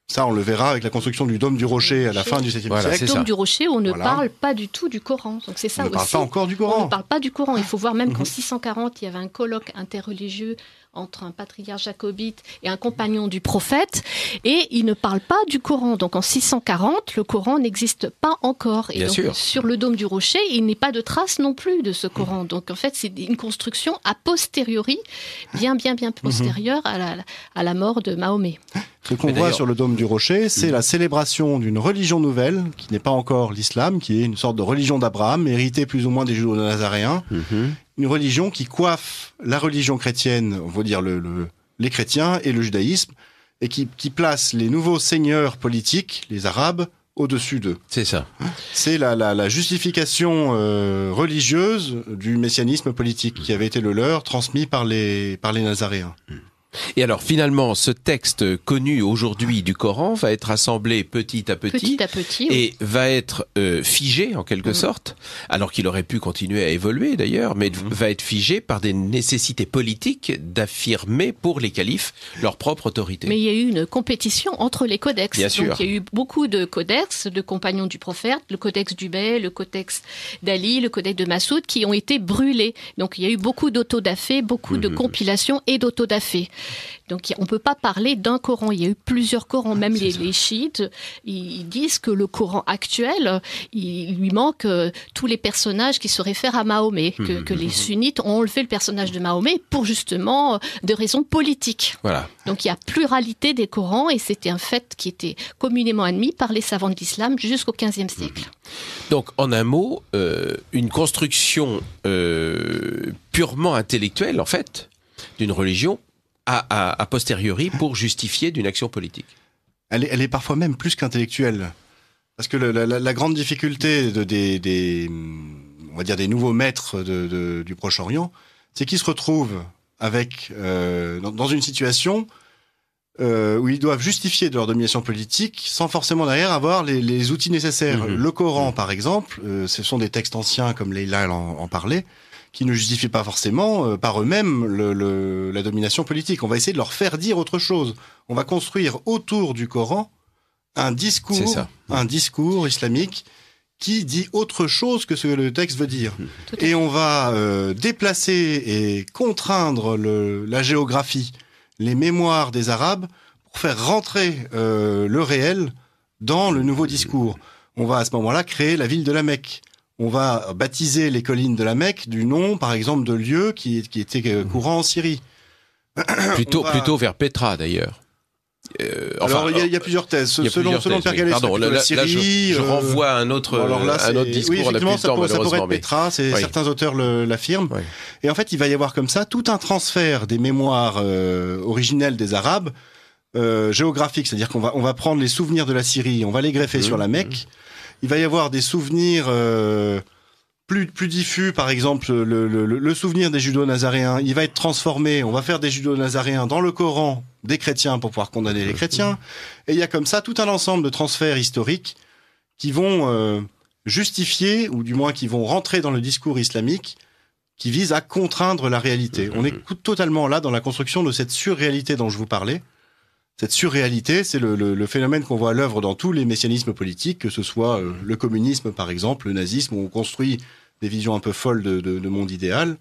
Ça, on le verra avec la construction du dôme du Rocher à la fin du 7e siècle. Le dôme du Rocher, on ne parle pas du tout du Coran. Donc c'est ça on ne parle pas encore du Coran. On ne parle pas du Coran. Il faut voir même qu'en 640, il y avait un colloque interreligieux entre un patriarche jacobite et un compagnon du prophète, et il ne parle pas du Coran. Donc en 640, le Coran n'existe pas encore. Et Bien donc, sûr. sur le dôme du Rocher, il n'est pas de trace non plus de ce Coran. Donc en fait, c'est une construction a posteriori, bien postérieure à la mort de Mahomet. Ce qu'on voit sur le dôme du Rocher, c'est la célébration d'une religion nouvelle, qui n'est pas encore l'islam, qui est une sorte de religion d'Abraham, héritée plus ou moins des judéo-nazaréens. Une religion qui coiffe la religion chrétienne, on va dire les chrétiens et le judaïsme, et qui place les nouveaux seigneurs politiques, les Arabes, au-dessus d'eux. C'est ça. C'est la justification religieuse du messianisme politique qui avait été le leur, transmis par les Nazaréens. Et alors finalement, ce texte connu aujourd'hui du Coran va être assemblé petit à petit et va être figé en quelque sorte, alors qu'il aurait pu continuer à évoluer d'ailleurs, mais va être figé par des nécessités politiques d'affirmer pour les califes leur propre autorité. Mais il y a eu une compétition entre les codex. Bien sûr. Donc il y a eu beaucoup de codex, de compagnons du prophète, le codex d'Ubay, le codex d'Ali, le codex de Massoud, qui ont été brûlés. Donc il y a eu beaucoup d'autodafés, beaucoup de compilations et d'autodafés. Donc on ne peut pas parler d'un Coran. Il y a eu plusieurs Corans. Même les chiites, ils disent que le Coran actuel, il lui manque tous les personnages qui se réfèrent à Mahomet, que les sunnites ont enlevé le personnage de Mahomet pour justement des raisons politiques. Voilà. Donc il y a pluralité des Corans et c'était un fait qui était communément admis par les savants de l'islam jusqu'au XVe siècle. Donc en un mot, une construction purement intellectuelle en fait d'une religion a posteriori pour justifier d'une action politique. Elle est parfois même plus qu'intellectuelle. Parce que la grande difficulté on va dire des nouveaux maîtres du Proche-Orient, c'est qu'ils se retrouvent avec, dans une situation où ils doivent justifier de leur domination politique sans forcément derrière avoir les outils nécessaires. Le Coran, par exemple, ce sont des textes anciens, comme Leïla en parlait, qui ne justifient pas forcément par eux-mêmes la domination politique. On va essayer de leur faire dire autre chose. On va construire autour du Coran un discours islamique qui dit autre chose que ce que le texte veut dire. Et on va déplacer et contraindre la géographie, les mémoires des Arabes, pour faire rentrer le réel dans le nouveau discours. On va à ce moment-là créer la ville de la Mecque. On va baptiser les collines de la Mecque du nom, par exemple, de lieux qui étaient courants en Syrie. Plutôt vers Petra, d'ailleurs. Alors, il y a plusieurs thèses. Selon le Père Gallet, la Syrie. Je renvoie à un autre discours. Oui, effectivement, ça pourrait être Petra. Certains auteurs l'affirment. Oui. Et en fait, il va y avoir comme ça tout un transfert des mémoires originelles des Arabes, géographiques. C'est-à-dire qu'on va prendre les souvenirs de la Syrie, on va les greffer sur la Mecque. Il va y avoir des souvenirs plus diffus, par exemple le souvenir des judo-nazaréens, il va être transformé, on va faire des judo-nazaréens dans le Coran des chrétiens pour pouvoir condamner les chrétiens, et il y a comme ça tout un ensemble de transferts historiques qui vont justifier, ou du moins qui vont rentrer dans le discours islamique, qui vise à contraindre la réalité. On est totalement là dans la construction de cette surréalité dont je vous parlais. Cette surréalité, c'est le phénomène qu'on voit à l'œuvre dans tous les messianismes politiques, que ce soit le communisme par exemple, le nazisme, où on construit des visions un peu folles de monde idéal.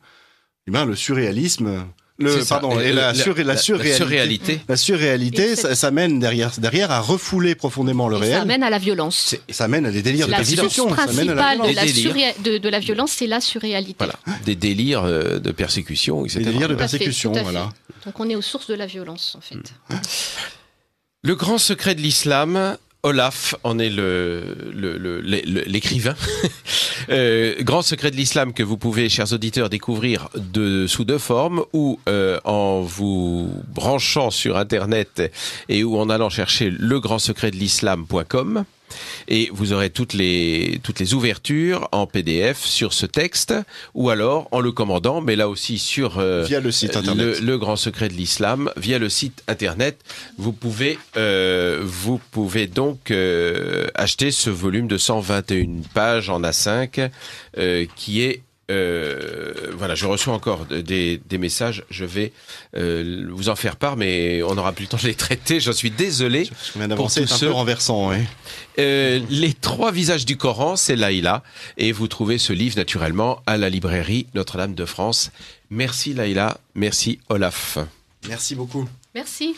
Eh bien, le surréalisme, la surréalité, ça mène derrière à refouler profondément le réel. Ça mène à la violence. Ça mène à des délires de persécution. La source principale de la violence, c'est la surréalité. Voilà, des délires de persécution, etc. Des délires de persécution, voilà. Donc on est aux sources de la violence, en fait. Le grand secret de l'islam, Olaf en est l'écrivain. Grand secret de l'islam que vous pouvez, chers auditeurs, découvrir sous deux formes, ou en vous branchant sur Internet et ou en allant chercher legrandsecretdel'islam.com. Et vous aurez toutes les ouvertures en PDF sur ce texte, ou alors en le commandant, mais là aussi sur via le site internet, le Grand Secret de l'Islam, via le site internet. Vous pouvez donc acheter ce volume de 121 pages en A5 qui est voilà, je reçois encore des messages, je vais vous en faire part, mais on n'aura plus le temps de les traiter, j'en suis désolé. On vient d'avancer, c'est un peu renversant, oui. Les 3 visages du Coran, c'est Laïla, et vous trouvez ce livre naturellement à la librairie Notre-Dame de France. Merci Laïla, merci Olaf. Merci beaucoup. Merci.